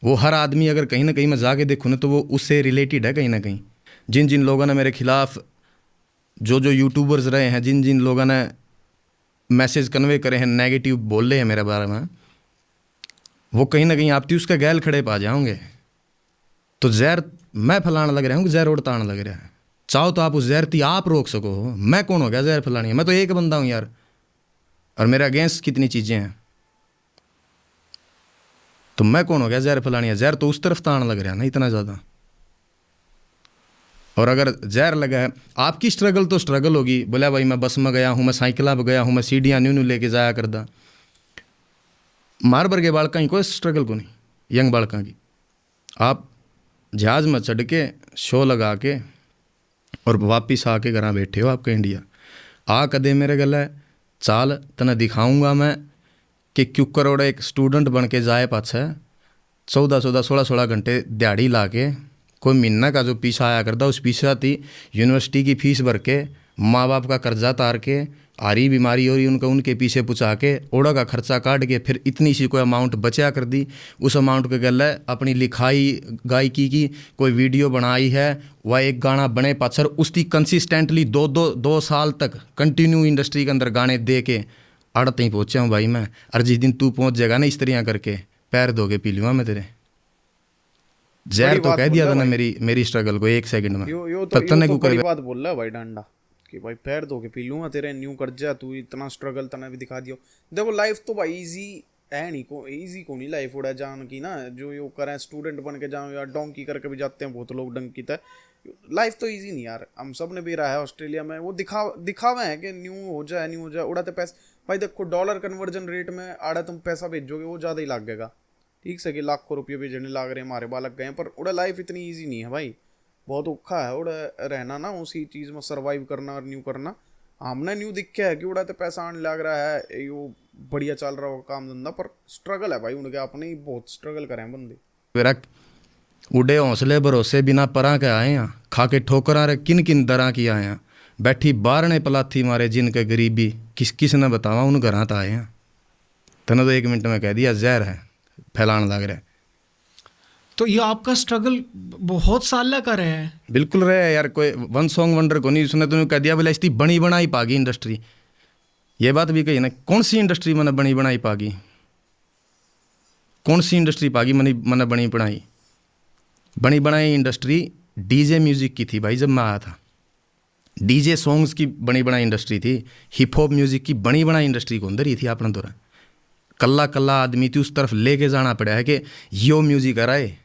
वो हर आदमी अगर कहीं ना कहीं मैं जाके देखूँ ना तो वो उससे रिलेटेड है कहीं ना कहीं। जिन जिन लोगों ने मेरे खिलाफ जो यूट्यूबर्स रहे हैं, जिन जिन लोगों ने मैसेज कन्वे करे हैं, नेगेटिव बोल रहे हैं मेरे बारे में, वो कहीं ना कहीं आप उसके गैल खड़े पा जाओगे। तो जहर मैं फैलाने लग रहा हूँ, जहर उड़ता आने लग रहा है, चाहो तो आप उस जहर थी आप रोक सको। मैं कौन हो गया जहर फैलानी है, मैं तो एक बंदा हूँ यार, और मेरे अगेंस्ट कितनी चीज़ें हैं, तो मैं कौन हो गया जहर फैलानी है। जहर तो उस तरफ ताने लग रहा है ना इतना ज़्यादा। और अगर जहर लगा है आपकी स्ट्रगल तो स्ट्रगल होगी, बोला भाई मैं बस में गया हूँ, मैं साइकिल पर गया हूँ, मैं सीढ़ियाँ न्यू लेके जाया करदा। मारबर के बालका ही कोई स्ट्रगल को नहीं, यंग बालका की आप जहाज़ में चढ़ के शो लगा के और वापिस आके घर बैठे हो आपके इंडिया, आ कदे मेरे गले चाल तना दिखाऊंगा मैं कि क्यों करोड़ एक स्टूडेंट बन के जाए पाछे 14-14 16-16 घंटे दिहाड़ी ला के, कोई महीना का जो पीछा आया करता उस पीछे आती यूनिवर्सिटी की फीस भर के, माँ बाप का कर्जा तार के, आरी बीमारी हो रही उनका उनके पीछे पुचा के, ओड़ा का खर्चा काट के फिर इतनी सी कोई अमाउंट बचा कर दी, उस अमाउंट के गले अपनी लिखाई गायकी की कोई वीडियो बनाई है, वह एक गाना बने पाछर उसकी कंसिस्टेंटली 2 साल तक कंटिन्यू इंडस्ट्री के अंदर गाने दे के अड़ते ही पहुँचा हूँ भाई मैं। और जिस दिन तू पहुँच जाएगा ना इस तरह करके पैर धो के पी लूँगा मैं तेरे। जहर तो कह दिया था ना मेरी स्ट्रगल को 1 सेकंड में। यो तो बड़ी बात बोल रहा है भाई डांडा कि भाई पैर धो के पी लूंगा तेरे, न्यू कर जा तू, इतना स्ट्रगल तना भी दिखा दियो। देखो लाइफ तो भाई इजी है नहीं, को इजी को नहीं लाइफ उड़ा जान की ना, जो यो करें स्टूडेंट बन के जाओ यार, डोंकी करके भी जाते हैं बहुत लोग डंकी तक। लाइफ तो इजी नहीं यार, हम सब ने भी रहा है ऑस्ट्रेलिया में, वो दिखावे हैं कि न्यू हो जाए उड़ाते पैसे। भाई देखो डॉलर कन्वर्जन रेट में आड़ा तुम पैसा भेजोगे वो ज़्यादा ही लगेगा, ठीक से कि लाखों रुपये भेजने लग रहे हैं, हमारे बालक गए, पर उड़ा लाइफ इतनी ईजी नहीं है भाई, बहुत औखा है उड़ा रहना ना, उसी चीज़ में सर्वाइव करना और न्यू करना। हमने न्यू दिखे है कि उड़ाते पैसा आने लग रहा है, यो बढ़िया चल रहा होगा काम धंधा, पर स्ट्रगल है भाई उनके, अपने ही बहुत स्ट्रगल करें बंदे। मेरा उड़े हौसले भरोसे बिना परां के आए हैं, खा के ठोकरां रे किन किन दरां की आए हैं, बैठी बाहर ने पलाथी मारे जिनके गरीबी किस किस ने बतावा उन घरां तो आए हैं। तने तो 1 मिनट में कह दिया जहर है फैलाने लग रहा है। तो ये आपका स्ट्रगल बहुत साल का रहा है। बिल्कुल रहे यार, कोई वन सॉन्ग वंडर को नहीं। उसने तुम्हें कह दिया बोले इसकी बनी बनाई पागी इंडस्ट्री। ये बात भी कही ना, कौन सी इंडस्ट्री मैंने बनी बनाई पागी, कौन सी इंडस्ट्री पागी मैंने बनी बनाई। बनी बनाई इंडस्ट्री डीजे म्यूजिक की थी भाई। जब मैं आया था डीजे सॉन्ग्स की बनी बनाई इंडस्ट्री थी, हिप हॉप म्यूजिक की बनी बनाई इंडस्ट्री को अंदर ही थी अपने दौरान। कल्ला कल्ला आदमी थी, उस तरफ लेके जाना पड़ा है कि यो म्यूजिक आ रहा है,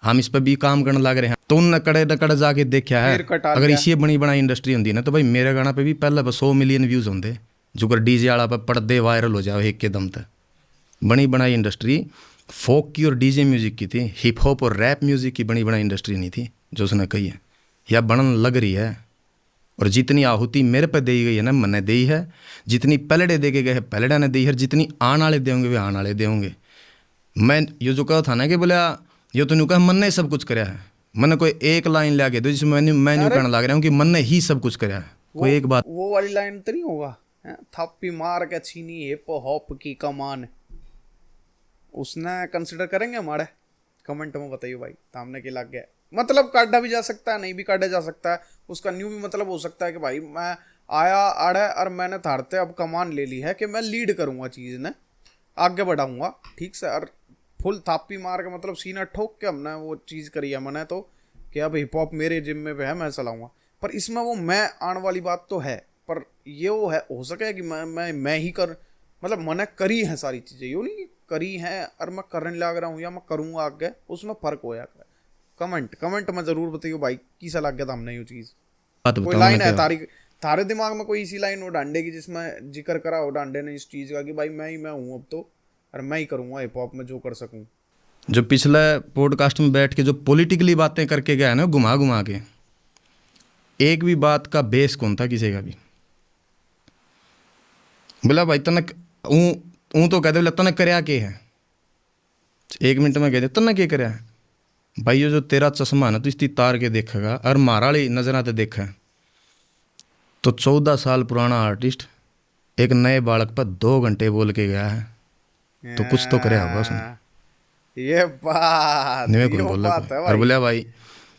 हम इस पर भी काम करने लग रहे हैं। तो उन नकड़े जाके देखा है, अगर इसी बनी बनाई इंडस्ट्री होती ना तो भाई मेरे गाना पे भी पहले 100 मिलियन व्यूज़ होंगे, जो कर डीजे वाला पे पर्दे वायरल हो जाओ एक के दम तक। बनी बनाई इंडस्ट्री फोक की और डीजे म्यूजिक की थी, हिप हॉप और रैप म्यूजिक की बनी बनाई इंडस्ट्री नहीं थी जो उसने कही है या बनन लग रही है। और जितनी आहुति मेरे पे दी गई है ना मैंने दी है, जितनी पलड़े दे के गए हैं पलड़ा ने दी है, जितनी आने वाले देंगे वे आने वाले देंगे। मैं ये जो कहा था ना कि बोला ये तो नहीं कहा मन ने सब कुछ कराया है, मैंने कोई एक लाइन ला के दो जिसमें मैं नहीं कहने लग रहा हूँ कि मन ने ही सब कुछ कराया है। कोई एक बात वो वाली लाइन तो नहीं होगा, थप्पी मार के छीनी हिप हॉप की कमान, उसने कंसिडर करेंगे हमारे? कमेंट में बताइए भाई, सामने के लग गया। मतलब काटा भी जा सकता है, नहीं भी काटा जा सकता है, उसका न्यू भी मतलब हो सकता है कि भाई मैं आया आड़े और मैंने थारते अब कमान ले ली है कि मैं लीड करूंगा, चीज़ ने आगे बढ़ाऊंगा, ठीक से। और फुल थापी मार के मतलब सीना ठोक के हमने वो चीज़ करी है मैंने, तो कि अब हिप हॉप मेरे जिम्मे पे है, मैं चलाऊंगा। पर इसमें वो मैं आने वाली बात तो है, पर ये वो है हो सके कि मैं ही कर, मतलब मैंने करी है सारी चीज़ें, यूँ नहीं करी हैं और मैं करने लग रहा हूँ या मैं करूँगा आगे, उसमें फ़र्क हो जाता है। कमेंट में ज़रूर बताइए भाई किसा लग गया था हमने ये चीज़। कोई लाइन है तारे दिमाग में, कोई इसी लाइन हो डांडे की जिसमें जिक्र करा हो डांडे ने इस चीज़ का कि भाई मैं हूँ अब तो, और मैं ही करूँगा हिप हॉप में जो कर सकूँ। जो पिछले पॉडकास्ट में बैठ के जो पॉलिटिकली बातें करके गया है ना घुमा घुमा के, एक भी बात का बेस कौन था किसी का भी। बोला भाई तने ऊँ तो कहते बोला तने करया के है, 1 मिनट में कह दे तने के करया है भाई। ये जो तेरा चश्मा है ना तो इसकी तार के देखेगा और मारा वाली नजर आते देखा है तो 14 साल पुराना आर्टिस्ट एक नए बालक पर 2 घंटे बोल के गया है, तो कुछ तो करे होगा उसने। ये बात है और बोला भाई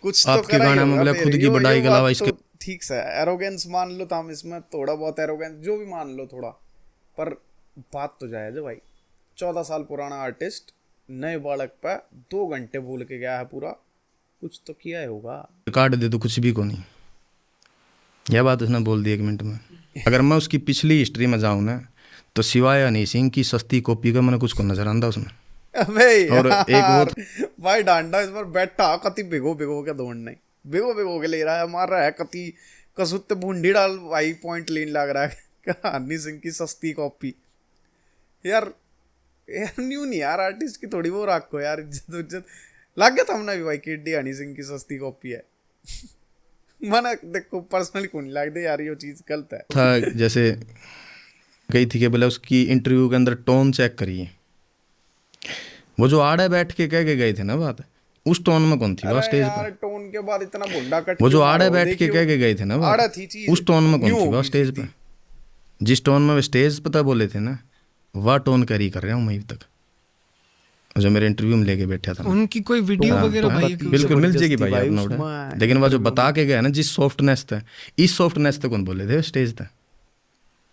कुछ तो आपके गाने में बोला खुद की बढ़ाई के अलावा इसके ठीक से एरोगेंस मान लो, तो हम इसमें थोड़ा बहुत एरोगेंस जो भी मान लो थोड़ा, पर बात तो जायज है भाई। 14 साल पुराना आर्टिस्ट नए बालक पे 2 घंटे बोल के गया है पूरा, कुछ तो किया है होगा। काट दे तो कुछ भी को नहीं, यह बात उसने बोल दी 1 मिनट में। अगर मैं उसकी पिछली हिस्ट्री में जाऊँ ना तो सिवाय हनी सिंह की सस्ती कॉपी का मैंने कुछ को नजर आंदा उसमें। और एक वो भाई डांडा इस पर बैठा कति भिगो के दौड़ने भिगो के ले रहा है, मार रहा है कति कसुत्ते बूंदी डाल भाई पॉइंट लेने लग रहा है हनी सिंह की सस्ती कॉपी। यार न्यू नहीं यार, आर्टिस्ट की थोड़ी वो रखो यार, इज्जत लग गया था हमने भी भाई किड्डी हनी सिंह की सस्ती कॉपी है। मैंने देखो पर्सनली को नहीं लगता यार ये चीज़ गलत है। था जैसे गई थी कि बोले उसकी इंटरव्यू के अंदर टोन चेक करिए, वो जो आड़े बैठ के कह के गए थे ना बात, उस टोन में कौन थी वह स्टेज पर। टोन के बाद इतना बुंडा कट, वो जो आड़े बैठ के कह के गए थे ना बात, उस टोन में कौन थी वह स्टेज पर। जिस टोन में वे स्टेज पर बोले थे ना वह टोन कैरी कर रहा हूँ मैं अभी तक, जो मेरे इंटरव्यू में लेके बैठा था। उनकी कोई वीडियो वगैरह भाई बिल्कुल मिल जाएगी भाई अपना, लेकिन वह जो बता के गया ना जिस सॉफ्टनेस था, इस सॉफ्टनेस तक कौन बोले थे स्टेज तक।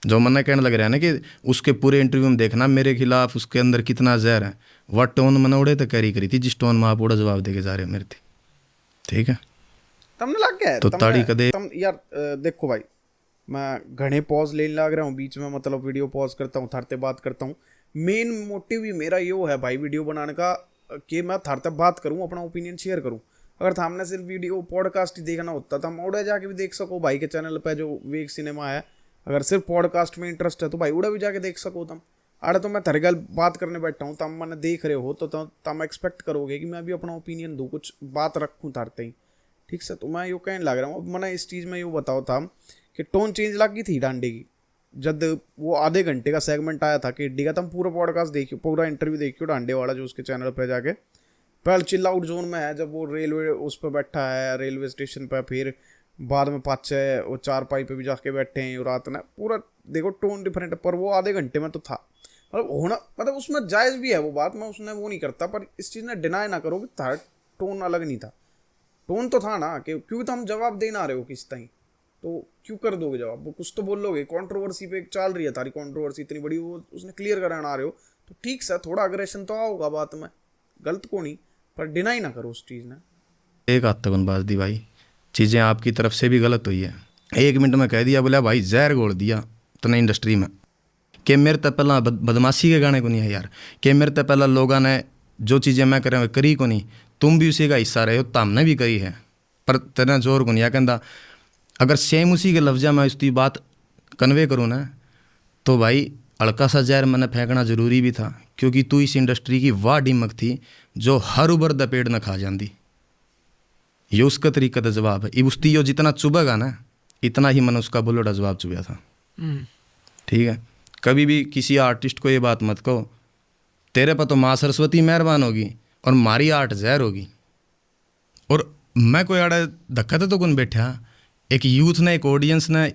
जो मन कहने लग रहा है ना कि उसके पूरे इंटरव्यू में देखना मेरे खिलाफ उसके अंदर कितना जहर है, वह टोन मैंने उड़े तक कैरी करी थी जिस टोन में आप उड़ा जवाब दे के जा रहे हो मेरे थी। ठीक है तुमने लग गया तो ताड़ी कदे यार। देखो भाई मैं घने पॉज लेने लग रहा हूँ बीच में, मतलब वीडियो पॉज करता हूँ थारते बात करता हूँ। मेन मोटिव भी मेरा ये है भाई वीडियो बनाने का कि मैं थारते बात करूँ, अपना ओपिनियन शेयर करूँ। अगर थामने सिर्फ वीडियो पॉडकास्ट ही देखना होता तो हम उड़े जाके भी देख सको भाई के चैनल पे जो वेग सिनेमा है। अगर सिर्फ पॉडकास्ट में इंटरेस्ट है तो भाई उड़ा भी जाके देख सको तुम। अरे तो मैं थरगल बात करने बैठा हूँ, तब मैंने देख रहे हो तो तब एक्सपेक्ट करोगे कि मैं भी अपना ओपिनियन दूँ, कुछ बात रखूँ थारते ही। ठीक से तो मैं यूँ कहने लग रहा हूँ। अब मैंने इस चीज़ में यूँ बताओ था कि टोन चेंज लग गई थी डांडे की, जब वो आधे घंटे का सेगमेंट आया था किड्डी का। तुम पूरा पॉडकास्ट देखियो, पूरा इंटरव्यू देखियो डांडे वाला जो उसके चैनल पर जाके, पहले चिल आउट जोन में है, जब वो रेलवे उस पर बैठा है रेलवे स्टेशन पर, फिर बाद में 5-6 वो 4 पे भी जाके बैठे हैं रात में, पूरा देखो टोन डिफरेंट है, पर वो आधे घंटे में तो था। मतलब होना, मतलब उसमें जायज़ भी है वो बात, मैं उसने वो नहीं करता, पर इस चीज़ ने डिनाई ना करो कि था टोन अलग नहीं था। टोन तो था ना, कि क्योंकि तो हम जवाब देना आ रहे हो किस टाइम, तो क्यों कर दोगे जवाब, वो कुछ तो बोलोगे। कंट्रोवर्सी पे चल रही है तारी कंट्रोवर्सी इतनी बड़ी, वो उसने क्लियर कराना आ रहे हो, तो ठीक सा थोड़ा अग्रेशन तो आओगा बात में, गलत को नहीं, पर डिनाई ना करो उस चीज़ ने। एक हाथ तक बाज दी भाई, चीज़ें आपकी तरफ से भी गलत हुई है। 1 मिनट में कह दिया, बोला भाई जहर घोल दिया तने इंडस्ट्री में, कि मेरे तो पहला बदमाशी के गाने को नहीं है यार, कि मेरे तो पहला लोगों ने जो चीज़ें मैं कर करी को नहीं, तुम भी उसी का हिस्सा रहे हो, तो हमने भी करी है, पर तेना जोर को नहीं। या कहता अगर सेम उसी के लफ्जा में उसकी बात कन्वे करूँ ना, तो भाई हल्का सा जहर मैंने फेंकना ज़रूरी भी था, क्योंकि तू इस इंडस्ट्री की वाह डिमक थी जो हर उबर द पेड़ न खा जाती। ये उसका तरीका का जवाब है, उसकी यो जितना चुभेगा ना, इतना ही मैंने उसका बुलेट जवाब चुभा था। ठीक है, कभी भी किसी आर्टिस्ट को ये बात मत कहो तेरे पर तो माँ सरस्वती मेहरबान होगी और मारी आर्ट जहर होगी। और मैं कोई आड़े धक्का तो कौन बैठा, एक यूथ ने, एक ऑडियंस ने,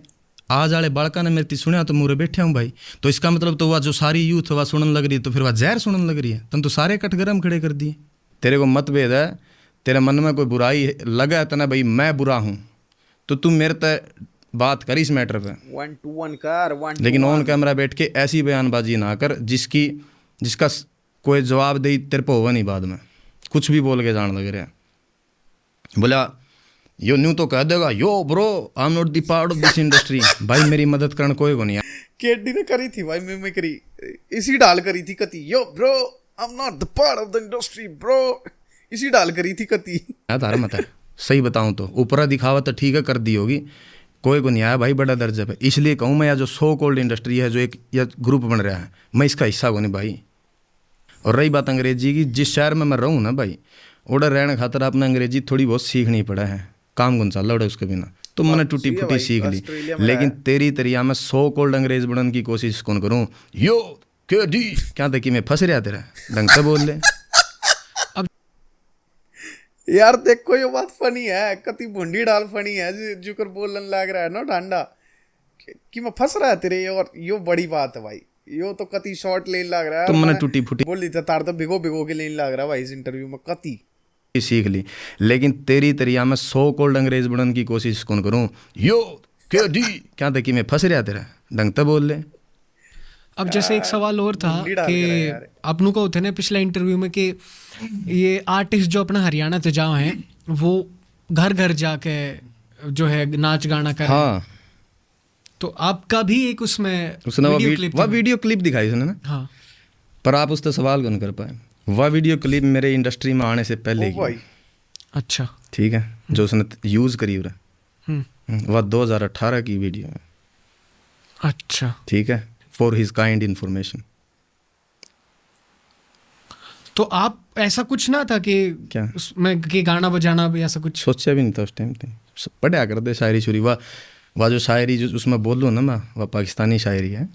आज वाले बालका ने मेरी सुना तो मुरे बैठे हूँ भाई, तो इसका मतलब तो वह जो सारी यूथ वह सुनने लग रही है, तो फिर वह जहर सुनने लग रही है, तुम तो सारे कटगरम खड़े कर दिए। तेरे को मतभेद है, तेरे मन में कोई बुराई लगा है ना भाई मैं बुरा हूँ, तो तुम मेरे तक बात कर इस मैटर पे 1-2-1 कर, लेकिन ऑन कैमरा बैठ के ऐसी बयानबाजी ना कर जिसका कोई जवाब दे तेरे पे होगा नहीं, बाद में कुछ भी बोल के जान लग रहा है। बोला यो न्यू तो कह देगा यो bro I am not the part of this industry, भाई मेरी मदद करने कोई को नहीं है। केडी ने करी थी भाई मिमिक्री, इसी डाल करी थी कती, यो bro I am not the part of the industry bro, इसी डाल करी थी कती। तारा मत है, सही बताऊं तो ऊपरा दिखावा तो ठीक है कर दी होगी, कोई को नहीं आया भाई बड़ा दर्जे पे। इसलिए कहूँ मैं, या जो सो कोल्ड इंडस्ट्री है जो एक या ग्रुप बन रहा है, मैं इसका हिस्सा को नहीं भाई। और रही बात अंग्रेजी की, जिस शहर में मैं रहूँ ना भाई, उधर रहने खातर आपने अंग्रेजी थोड़ी बहुत सीखनी पड़ा है, काम कौन चल रहा उसके बिना, तो मैंने टूटी फूटी सीख ली। लेकिन तेरी तरिया में सो कोल्ड अंग्रेज बनने की कोशिश कौन करूँ, यो के डी क्या तक कि मैं फंस रहा तेरा, ढंग से बोल ले। यार देखो ये बात फनी है, कति भुंडी डाल फनी है, जुकर बोलने लग रहा है ना डांडा कि मैं फंस रहा है तेरे, और यो बड़ी बात है भाई, यो तो कति शॉर्ट लेन लग रहा है। तो मैंने टूटी फूटी बोल दी था तार तो भिगो के लेन लग रहा है भाई इस इंटरव्यू में, कति सीख ली। लेकिन तेरी तरिया में सो कोल्ड अंग्रेज बनने की कोशिश कौन करूँ, यो के डी क्या तक कि मैं फंस रहा तेरा, ढंग से बोल ले। अब जैसे एक सवाल और था कि अपनों को होते ना पिछले इंटरव्यू में कि ये आर्टिस्ट जो अपना हरियाणा से जाओ हैं वो घर घर जाके जो है नाच गाना कर, हाँ, तो आपका भी एक उसमें उसने वह वीडियो क्लिप दिखाई उसने ना, हाँ, पर आप उससे सवाल कौन कर पाए। वह वीडियो क्लिप मेरे इंडस्ट्री में आने से पहले की, अच्छा ठीक है, जो उसने यूज करी वह 2018 की वीडियो है, अच्छा ठीक है, फॉर हिज काइंड इंफॉर्मेशन। तो आप ऐसा कुछ ना था कि क्या उसमें कि गाना बजाना भी ऐसा कुछ सोचा भी नहीं था उस टाइम पे, पढ़ा करते शायरी शुरी, वह जो शायरी जो उसमें बोल लो ना मैं, वह पाकिस्तानी शायरी है।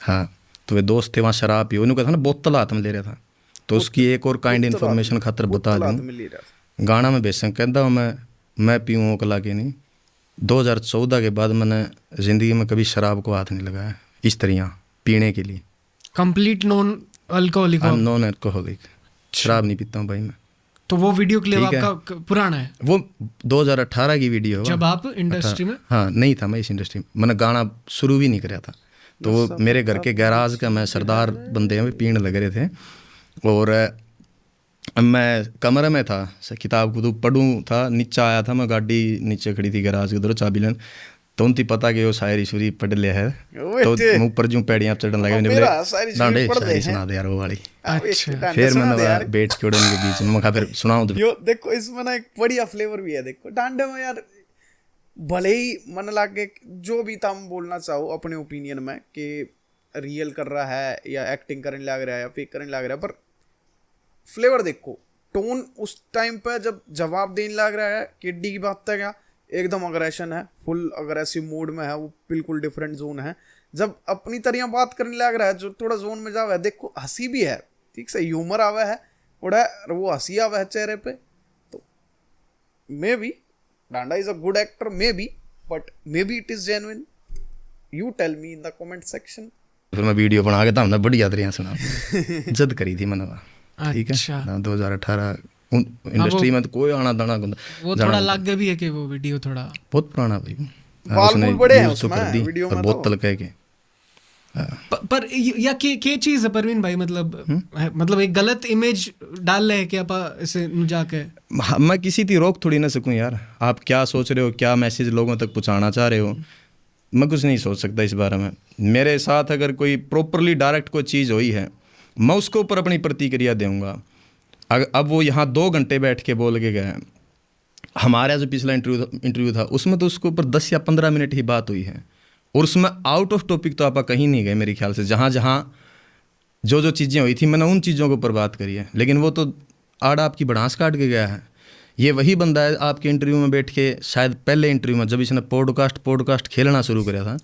हाँ, तो वे दोस्त थे वहाँ शराब पियो, उन्होंने कहा था ना बोतल हाथ में ले रहा था, तो उसकी एक और काइंड इन्फॉर्मेशन खातर बता दूँ, गाना में बेशक कहता हूँ मैं पीऊँ कला के नहीं, 2014 के बाद मैंने ज़िंदगी में कभी शराब को हाथ नहीं लगाया इस तरह पीने के लिए। Complete non alcoholic, non alcoholic, शराब नहीं पीता हूँ भाई मैं। तो वो वीडियो क्लिप आपका पुराना है, वो 2018 की वीडियो है, जब आप इंडस्ट्री में, हाँ नहीं था मैं इस इंडस्ट्री में, मैंने गाना शुरू भी नहीं कराया था, तो वो मेरे घर के गैराज का मैं सरदार बंदे में पीने लग रहे थे, और मैं कमरे में था, किताब को पढ़ूँ था, नीचे आया था मैं, गाड़ी नीचे खड़ी थी गैराज के उधर चाबी लेन, तो उनकी पता कि वो शायरी शुरी पढ़ लिया है, तो मुँह पर जो पैड़ियाँ चढ़ने लगे, डांडे शायरी सुना दे यार वो वाली। अच्छा, फिर मैंने बैठ के उड़न के बीच में फिर सुनाऊँ तो यो देखो इसमें ना एक बढ़िया फ्लेवर भी है, देखो डांडे में यार भले ही मन लागे जो भी तुम बोलना चाहो अपने ओपिनियन में कि रियल कर रहा है या एक्टिंग करने लग रहा है या फेक करने लग रहा है, पर फ्लेवर देखो, टोन उस टाइम पे जब जवाब देने लग रहा है, किड्डी की बात है क्या, एकदम अग्रेशन है, फुल अग्रेसिव मूड में है, वो बिल्कुल डिफरेंट जोन है। जब अपनी तरह बात करने लग रहा है, जो थोड़ा जोन में जावा है, देखो हंसी भी है, ठीक से ह्यूमर आवा है, उड़ा वो हंसी आ वह चेहरे पे। तो maybe Danda is a good actor, maybe, but maybe it is genuine. You tell me in the comment section. फिर मैं वीडियो बना के हमने बढ़िया तरीके सुना जद करी थी मैंने, ठीक अच्छा। है 2018 इंडस्ट्री में तो कोई आना दाना वो थोड़ा लग गया भी है कि वो वीडियो थोड़ा बहुत पुराना भाई, बाल उसने बूल बड़े हैं यूज तो उसमें कर दी वीडियो और में बहुत तो। तल कह के। पर या के चीज है परवीन भाई, मतलब एक गलत इमेज डाल रहे हैं कि आप इसे नु जाके। हाँ, मैं किसी की रोक थोड़ी ना सकूं यार, आप क्या सोच रहे हो, क्या मैसेज लोगों तक पहुंचाना चाह रहे हो, मैं कुछ नहीं सोच सकता इस बारे में। मेरे साथ अगर कोई प्रॉपरली डायरेक्ट कोई चीज़ हुई है, मैं उसके ऊपर अपनी प्रतिक्रिया दूंगा। अब वो यहाँ 2 घंटे बैठ के बोल के गए, हमारा जो पिछला इंटरव्यू था उसमें तो उसके ऊपर 10 या 15 मिनट ही बात हुई है, और उसमें आउट ऑफ टॉपिक तो आप कहीं नहीं गए मेरे ख्याल से। जहाँ जहाँ जो चीज़ें हुई थी मैंने उन चीज़ों के ऊपर बात करी है, लेकिन वो तो आड़ आपकी भड़ास काट के गया है। ये वही बंदा है आपके इंटरव्यू में बैठ के, शायद पहले इंटरव्यू में जब इसने पॉडकास्ट खेलना शुरू करा था,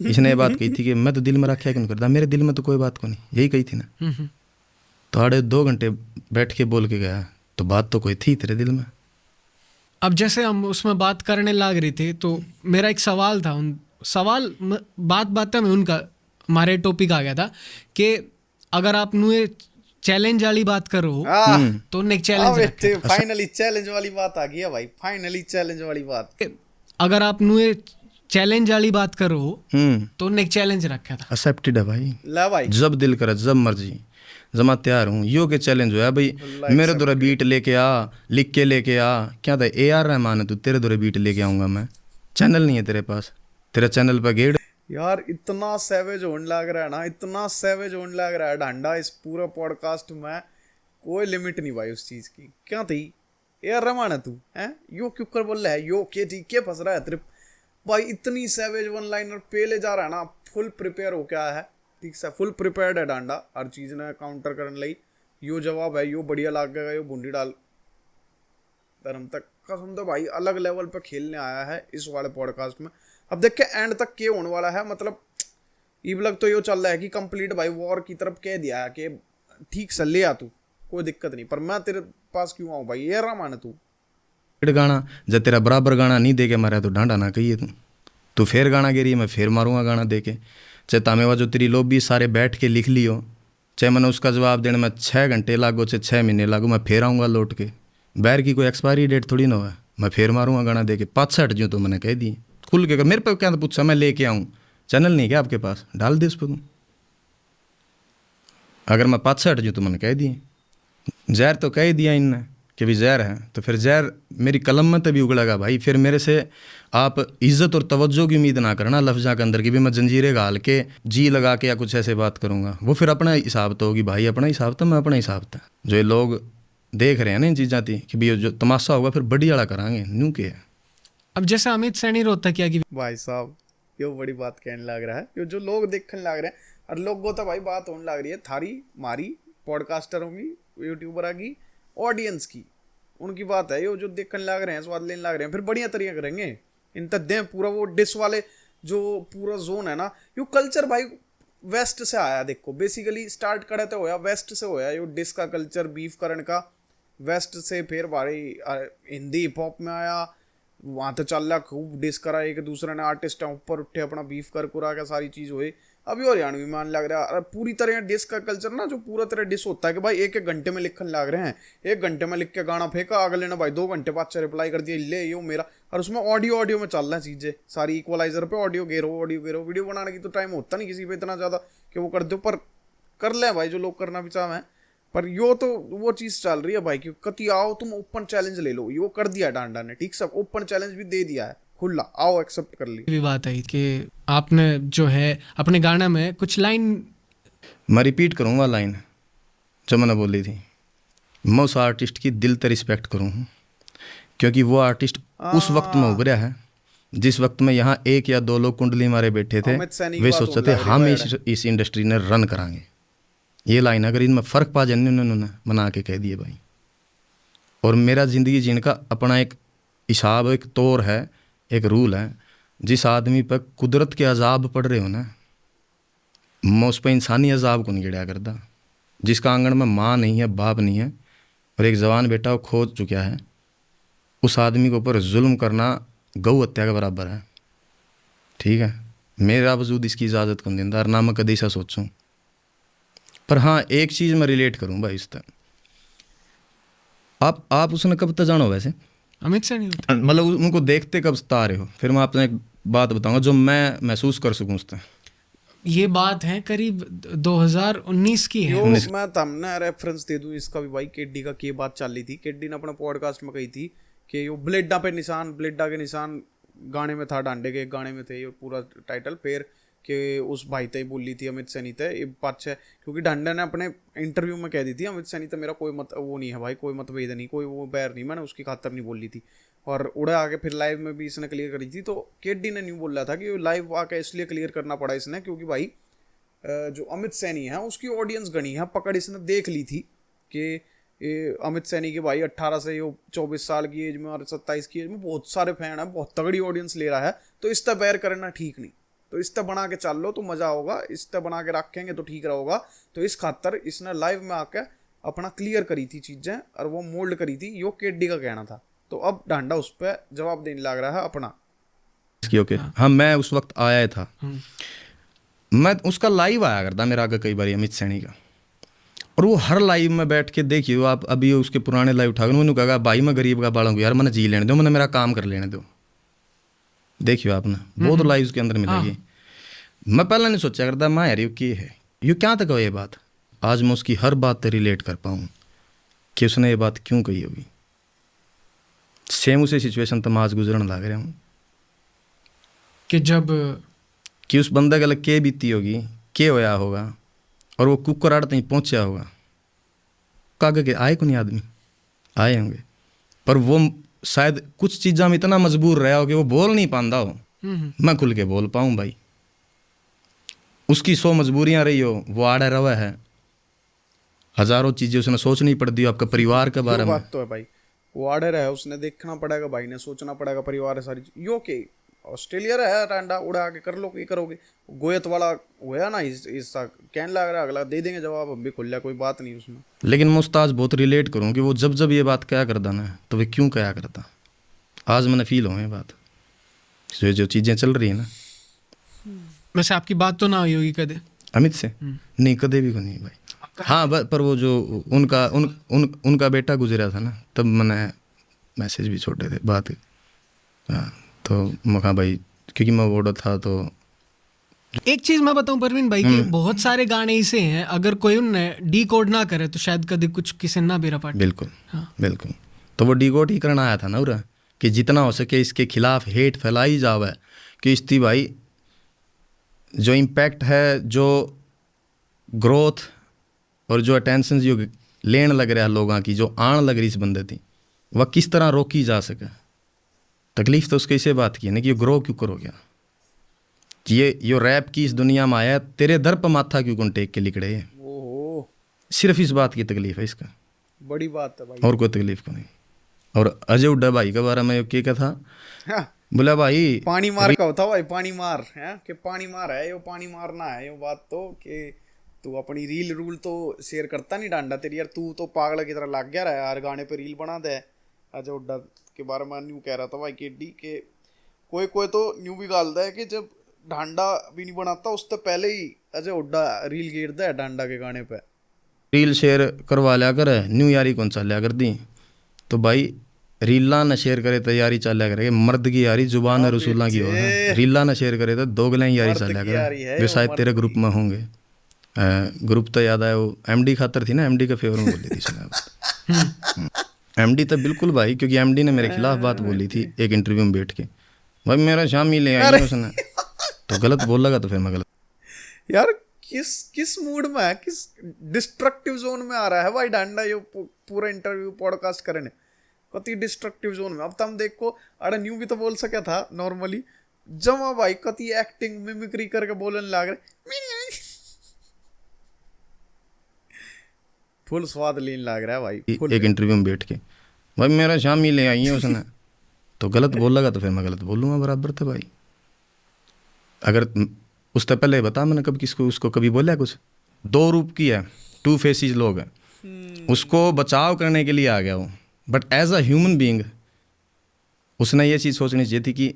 इसने ये बात कही थी कि मैं तो दिल में रखा क्यों करता, मेरे दिल में तो कोई बात को नहीं, यही कही थी ना। तो आड़े 2 घंटे बैठ के बोल के गया, तो बात तो कोई थी तेरे दिल में। अब जैसे हम उसमें बात करने लग रहे थे तो मेरा एक सवाल था, बात में उनका हमारे टॉपिक आ गया था कि अगर आप नुए चैलेंज वाली बात करो तो उन्हें एक चैलेंज रखा है। फाइनली चैलेंज वाली बात आ गई है भाई, फाइनली चैलेंज वाली बात। अगर आप नुए चैलेंज वाली बात करो तो उन्हें एक चैलेंज रखा था। एक्सेप्टेड है भाई, ला भाई जब दिल करे जब मर्जी जमा तैयार हूँ। यो के चैलेंज हुआ भाई, मेरे द्वारा बीट लेके आ, लिख के लेके आ। क्या था AR रहमान है तू, तेरे द्वारा बीट लेके आऊँगा मैं। चैनल नहीं है तेरे पास, तेरा चैनल पर गेड़ यार इतना सैवेज होने लग रहा है ना, इतना सैवेज होने लग रहा है डांडा इस पूरे पॉडकास्ट में, कोई लिमिट नहीं भाई उस चीज की। क्या थी यार रहमान है तू, हैं यो क्यों कर बोल रहा है, यो के ठीक के फंस रहा है तेरे भाई। इतनी सैवेज वन लाइनर पे ले जा रहा है ना, फुल प्रिपेयर हो क्या है, ठीक से फुल प्रिपेयर्ड है डांडा हर चीज ने काउंटर करने लगी। यो जवाब है, यो बढ़िया लागेगा, यो बूंदी डाल धर्म तक कसम तो भाई अलग लेवल पे खेलने आया है इस वाले पॉडकास्ट में। अब देख के एंड तक क्या होने वाला है, मतलब इब लग तो यो चल रहा है कि कंप्लीट भाई वॉर की तरफ कह दिया है कि ठीक से ले आ तू, कोई दिक्कत नहीं, पर मैं तेरे पास क्यों आऊँ भाई, ये रहा माने तू गाना। जब तेरा बराबर गाना नहीं दे के मारा तो डांडा ना कहिए तू फिर गाना गिरी, मैं फिर मारूंगा गाना दे के। चाहे तामेवा जो तेरी लॉबी सारे बैठ के लिख लियो, चाहे मैंने उसका जवाब देने में 6 घंटे लागो चाहे 6 महीने लागो, मैं फिर आऊँगा लौट के। बैर की कोई एक्सपायरी डेट थोड़ी ना है, मैं फिर मारूंगा गाना दे के। 5 हट जो तो मैंने कह दी खुल के, मेरे पे क्या पूछा, मैं लेके आऊँ, चैनल नहीं क्या आपके पास, डाल दे उस पर तू। अगर मैं 5 हट जो तो मैंने कह दिए, जहर तो कह दिया इनने कि भी जहर है, तो फिर जहर मेरी कलम में तभी उगड़ेगा भाई। फिर मेरे से आप इज्जत और तवज्जो की उम्मीद ना करना लफ्जा के अंदर की भी मैं जंजीरें घाल के जी लगा के या कुछ ऐसे बात करूँगा। वो फिर अपना हिसाब तो होगी भाई, अपना हिसाब था, मैं अपना हिसाब था। जो ये लोग देख रहे हैं ना इन चीज़ां थी कि भी जो तमाशा होगा फिर बड़ी वाला करांगे न्यू के। अब जैसे अमित सैनी रोता क्या कि भाई साहब यो बड़ी बात कहने लग रहा है, यो जो लोग देखने लग रहे हैं और लोगों तो भाई बात होने लग रही है थारी मारी पॉडकास्टरों की, यूट्यूबर की, ऑडियंस की, उनकी बात है। यो जो देखने लग रहे हैं, स्वाद लेने लग रहे हैं, फिर बढ़िया तरीके करेंगे इन तक दें पूरा वो डिश वाले जो पूरा जोन है ना। यो कल्चर भाई वेस्ट से आया, देखो बेसिकली स्टार्ट करे तो होया वेस्ट से होया यो डिश का कल्चर, बीफ करने का वेस्ट से, फिर भाई हिंदी हिप हॉप में आया, वहाँ तो चल रहा खूब डिस करा, एक दूसरे ने आर्टिस्ट ऊपर उठे अपना बीफ कर कुरा के सारी चीज़ हुई। अभी हरियाणवी मान लग रहा है पूरी तरह डिस का कल्चर ना, जो पूरा तरह डिस होता है कि भाई 1-1 घंटे में लिखने लग रहे हैं, 1 घंटे में लिख के गाना फेंका, अगले ने भाई 2 घंटे बाद से रिप्लाई कर दिया, ले यो मेरा। और उसमें ऑडियो में चल रहा है चीज़ें सारी, इक्वलाइजर पे ऑडियो गेरो वीडियो बनाने की तो टाइम होता नहीं किसी पे इतना ज़्यादा कि वो कर दो, पर कर ले भाई जो लोग करना भी चाहें। पर यो तो वो चीज़ चल रही है भाई कि कति आओ तुम ओपन चैलेंज ले लो, यो कर दिया डांडा ने, ठीक सब ओपन चैलेंज भी दे दिया है खुला, आओ एक्सेप्ट कर ली। भी बात आई कि आपने जो है अपने गाना में कुछ लाइन, मैं रिपीट करूँगा लाइन जो मैंने बोली थी, मैं उस आर्टिस्ट की दिल से रिस्पेक्ट करूँ, क्योंकि वो आर्टिस्ट उस वक्त में उभरा है जिस वक्त में यहाँ 1 या 2 लोग कुंडली मारे बैठे थे, वे सोचते थे हम इस इंडस्ट्री ने रन कराएंगे। ये लाइन अगर इनमें फ़र्क पा जाने उन्होंने बना के कह दिए भाई। और मेरा ज़िंदगी जीने का अपना एक हिसाब, एक तौर है, एक रूल है। जिस आदमी पर कुदरत के अजाब पड़ रहे हो ना, मैं उस पर इंसानी अजाब को नहीं गिड़ा करता। जिसका आंगन में माँ नहीं है, बाप नहीं है, और एक जवान बेटा वो खो चुका है, उस आदमी के ऊपर जुल्म करना गौ हत्या के बराबर है। ठीक है, मेरा वजूद इसकी इजाज़त कौन देंदा और ना मैं कभी ऐसा सोचूं। पर हाँ एक चीज़ मैं रिलेट करूँ भाई इस तक, आप उसने कब तक जानो वैसे, अमित सैनी होते मतलब उनको देखते कब तक आ रहे हो? फिर मैं आपने एक बात बताऊंगा जो मैं महसूस कर सकूँ उस तक। ये बात है करीब 2019 की है। यो मैं तमने रेफरेंस दे दूं इसका भी भाई, केडी का की बात चल रही थी, केडी ने अपने पॉडकास्ट में कही थी कि यो ब्लेडा पे निशान, ब्लेडा के निशान गाने में था, डांडे के एक गाने में थे, ये पूरा टाइटल फिर कि उस भाई ते बोली थी अमित सैनी ते ये बात है, क्योंकि डांडा ने अपने इंटरव्यू में कह दी थी अमित सैनी तो मेरा कोई मत वो नहीं है भाई, कोई मतभेद नहीं, कोई वो बैर नहीं, मैंने उसकी खातर नहीं बोली थी। और उड़े आके फिर लाइव में भी इसने क्लियर करी थी, तो केडी ने न्यू बोल रहा था कि लाइव आके इसलिए क्लियर करना पड़ा इसने क्योंकि भाई जो अमित सैनी है उसकी ऑडियंस गणी है, पकड़ इसने देख ली थी कि ये अमित सैनी के भाई 18 से यो 24 साल की एज में और 27 की एज में बहुत सारे फैन हैं, बहुत तगड़ी ऑडियंस ले रहा है, तो इस तरह बैर करना ठीक नहीं, तो इस तरह बना के चल लो तो मज़ा होगा, इस तरह बना के रखेंगे तो ठीक रहेगा। तो इस खातर इसने लाइव में आके अपना क्लियर करी थी चीज़ें और वो मोल्ड करी थी, यो केडी का कहना था। तो अब डांडा उस पर जवाब देने लग रहा है अपना। ओके हाँ, मैं उस वक्त आया था, मैं उसका लाइव आया करता मेरा आगे कई बार अमित सैनी का, और वो हर लाइव में बैठ के देखिए आप अभी उसके पुराने लाइव उठा कर मैंने कहा भाई मैं गरीब का बालों को यार मैंने जी लेने दो, मैंने मेरा काम कर लेने दो, देखियो आपने बहुत लाइव के अंदर मिलेगी। मैं पहले नहीं सोचा करता मैं यार ये है ये क्या तक हो ये बात, आज मैं उसकी हर बात से रिलेट कर पाऊँ कि उसने ये बात क्यों कही होगी। सेम उसे सिचुएशन तो मैं आज गुजरने लग रहा हूँ कि जब कि उस बंदे के लिए के बीती होगी, के होया होगा, और वो कुकराड़ तक पहुँचा होगा, कागे के आए को नहीं आदमी आए होंगे, पर वो शायद कुछ चीज़ों में इतना मजबूर रहा हो कि वो बोल नहीं पाता हो, मैं खुल के बोल पाऊँ भाई, उसकी 100 मजबूरियाँ रही हो, वो आड़ा रवा है, हज़ारों चीज़ें उसने सोचनी पड़ती हो आपका परिवार के बारे में। बात तो है भाई, वो आड़े रहे, उसने देखना पड़ेगा भाई ने, सोचना पड़ेगा परिवार है सारी यो के ऑस्ट्रेलिया है टांडा उड़ा के कर लो कि करोगे, गोयत वाला हुआ ना इस कहने लग रहा अगला दे देंगे जवाब, अब भी खुल लिया, कोई बात नहीं उसमें। लेकिन मैं उस्ताद बहुत रिलेट करूँ कि वो जब जब ये बात क्या करता ना तो वे क्यों क्या करता, आज मैंने फील हो ये बात, जो चीज़ें चल रही है ना। वैसे आपकी बात तो ना हुई होगी कदे अमित से? नहीं कदे भी को नहीं भाई। हाँ पर वो जो उनका बेटा गुजरा था ना, तब मैंने मैसेज भी छोड़े थे बात। हाँ तो मखा भाई क्योंकि मैं बोर्ड था तो एक चीज मैं बताऊं परवीन भाई कि बहुत सारे गाने ऐसे हैं अगर कोई उनने डी कोड ना करे तो शायद कभी कुछ किसी ना बेरा पाट। बिल्कुल बिल्कुल, तो वो डी कोड ही करना आया था ना उरा कि जितना हो सके इसके खिलाफ हेट फैलाई जावे कि इसकी भाई जो इम्पैक्ट है, जो ग्रोथ और जो अटेंशन जो लेन लग रहा है लोगों की, जो आन लग रही इस बंदे थी, वह किस तरह रोकी जा सके। तकलीफ तो उसके इसे बात की है ना कि ये ग्रो क्यों करो क्या, ये रैप की इस दुनिया में आया, तेरे दर पर माथा क्यों कौन टेक के लिखड़े है, ओहो सिर्फ इस बात की तकलीफ है इसका, बड़ी बात है भाई, और कोई तकलीफ को नहीं। और अजय उड्डा भाई के बारे में क्या था, हाँ, बोला भाई पानी मार का होता भाई, पानी मार है कि पानी मार है यो, पानी मारना है यो बात, तो कि तू अपनी रील रूल तो शेयर करता नहीं डांडा तेरी यार, तू तो पागल की तरह लग गया रहा यार गाने पे रील बना दे। अजय उड्डा के बारे में न्यू कह रहा था भाई केडी के कोई तो न्यू भी गालता है कि जब डांडा भी नहीं बनाता उससे पहले ही अजय उड्डा रील घेरता है डांडा के गाने पे, रील शेयर करवा लिया कर, न्यू यारी कौन चल लिया कर दी, तो भाई रीला न शेयर करे तो यारी चल लिया करे, मर्द की यारी जुबान रसूला की हो है, रीला न शेयर करे तो दोगलें यारी चल लिया करे, वे शायद तेरे ग्रुप में होंगे। ग्रुप तो याद आया वो एमडी खातर थी ना, एमडी के फेवर में बोली थी इसने एमडी तो बिल्कुल भाई, क्योंकि एमडी ने मेरे खिलाफ बात बोली थी एक इंटरव्यू में बैठ के, भाई मेरा शामी ले आई उसने, तो गलत बोल लगा तो फिर मैं गलत। यार किस मूड में है, किस डिस्ट्रक्टिव जोन में आ रहा है भाई डांडा, ये पूरा इंटरव्यू पॉडकास्ट करने कति डिस्ट्रक्टिव जोन में। अब तुम देखो अरे न्यू भी तो बोल सका था नॉर्मली, जमा भाई कति एक्टिंग मिमिक्री करके बोलने लग रहे, फुल स्वाद लेने लग रहा है भाई एक इंटरव्यू में बैठ के, भाई मेरा शामी ले आई है उसने, तो गलत बोल लगा तो फिर मैं गलत बोलूँगा बराबर था भाई। अगर उससे पहले बता मैंने कब किसको उसको कभी बोला कुछ, 2 रूप की है, 2 फेसिस लोग हैं, उसको बचाव करने के लिए आ गया वो, but as a human being उसने ये चीज़ सोचनी चाहिए थी कि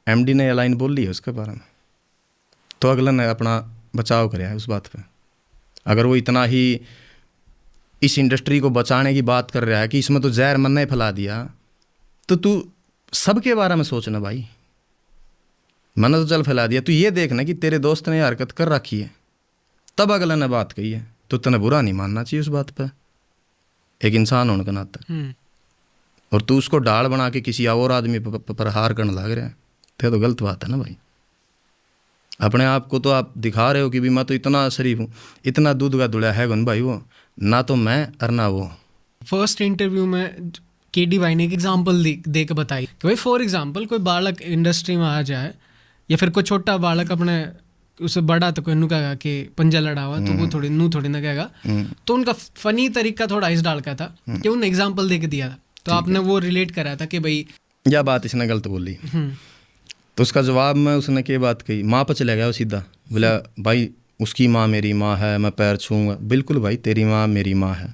एमडी ने ये लाइन बोल ली है उसके बारे में, तो अगला ने अपना बचाव करे उस बात पे। अगर वो इतना ही इस इंडस्ट्री को बचाने की बात कर रहा है कि इसमें तो जहर मन ने फैला दिया, तो तू सबके बारे में सोचना भाई, मैंने तो चल फैला दिया, तू ये देखना कि तेरे दोस्त ने हरकत कर रखी है, तब अगला ने बात कही है, तो तने बुरा नहीं मानना चाहिए उस बात पे एक इंसान होने का नाता। और तू उसको डाल बना के किसी और आदमी पर हार करने लग रहा है, तो गलत बात है ना भाई। अपने आप को तो आप दिखा रहे हो कि भी मैं तो इतना शरीफ हूँ, इतना दूध का धुला है भाई, वो ना तो मैं और ना वो। फर्स्ट इंटरव्यू में केडी भाई ने एक एग्जांपल दे के बताई कि भाई फॉर एग्जांपल कोई बालक इंडस्ट्री में आ जाए या फिर कोई छोटा बालक अपने उससे बड़ा तो कोई नु कहेगा कि पंजा लड़ा हुआ, तो वो थोड़ी ना कहेगा, तो उनका फनी तरीका थोड़ा इस डाल का था कि उन्हें एग्जाम्पल दे के दिया था, तो आपने वो रिलेट करा था कि भाई यह बात इसने गलत बोली, तो उसका जवाब में उसने क्या बात कही, माँ पर चला गया वो सीधा, बोला भाई उसकी माँ मेरी माँ है, मैं पैर छूँगा। बिल्कुल भाई, तेरी माँ मेरी माँ है,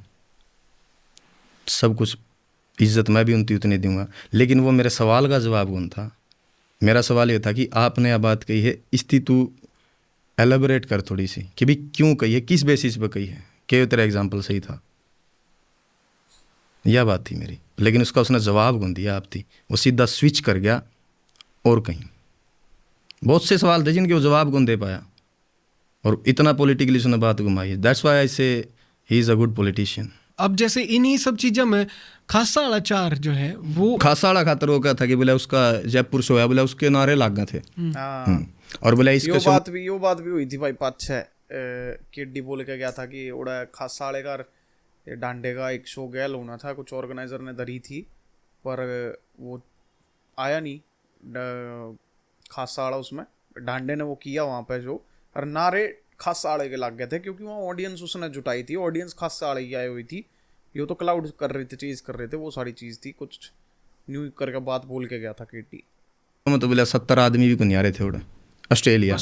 सब कुछ इज्जत मैं भी उतनी दूंगा, लेकिन वो मेरे सवाल का जवाब कौन था। मेरा सवाल ये था कि आपने यह बात कही है, इसकी तू एलेबोरेट कर थोड़ी सी कि भी क्यों कही है, किस बेसिस पर कही है, कि तेरा एग्जाम्पल सही था, यह बात थी मेरी। लेकिन उसका उसने जवाब कौन दिया आप थी, वो सीधा स्विच कर गया और कहीं बहुत से सवाल थे जिनके वो जवाब कौन दे पाया, और इतना पॉलिटिकली उसने बात घुमाई। दैट्स व्हाई आई से he is a good politician. अब जैसे इन्हीं सब चीज़ों में खासा वाला चार जो है वो खासा वाला खातर हो गया था कि बोला उसका जयपुर शो है, बोला उसके नारे लाग गए थे। और बोला इसके यो बात भी हुई थी भाई 5-6 केडी बोल के गया था कि उड़ा खासा वाले का डांडे का एक शो गैल होना था, कुछ ऑर्गेनाइजर ने धरी थी पर वो आया नहीं खासा वाला, उसमें डांडे ने वो किया वहाँ पे जो, और नारे खासा वाले के लग गए थे क्योंकि वहाँ ऑडियंस उसने जुटाई थी, ऑडियंस खासा वाले की आई हुई थी, ये तो क्लाउड कर रहे थे, चीज़ कर रहे थे, वो सारी चीज़ थी, कुछ न्यू करके बात बोल के गया था केटी। तो बोला 70 आदमी भी नहीं आ रहे थे उड़ा, ऑस्ट्रेलिया।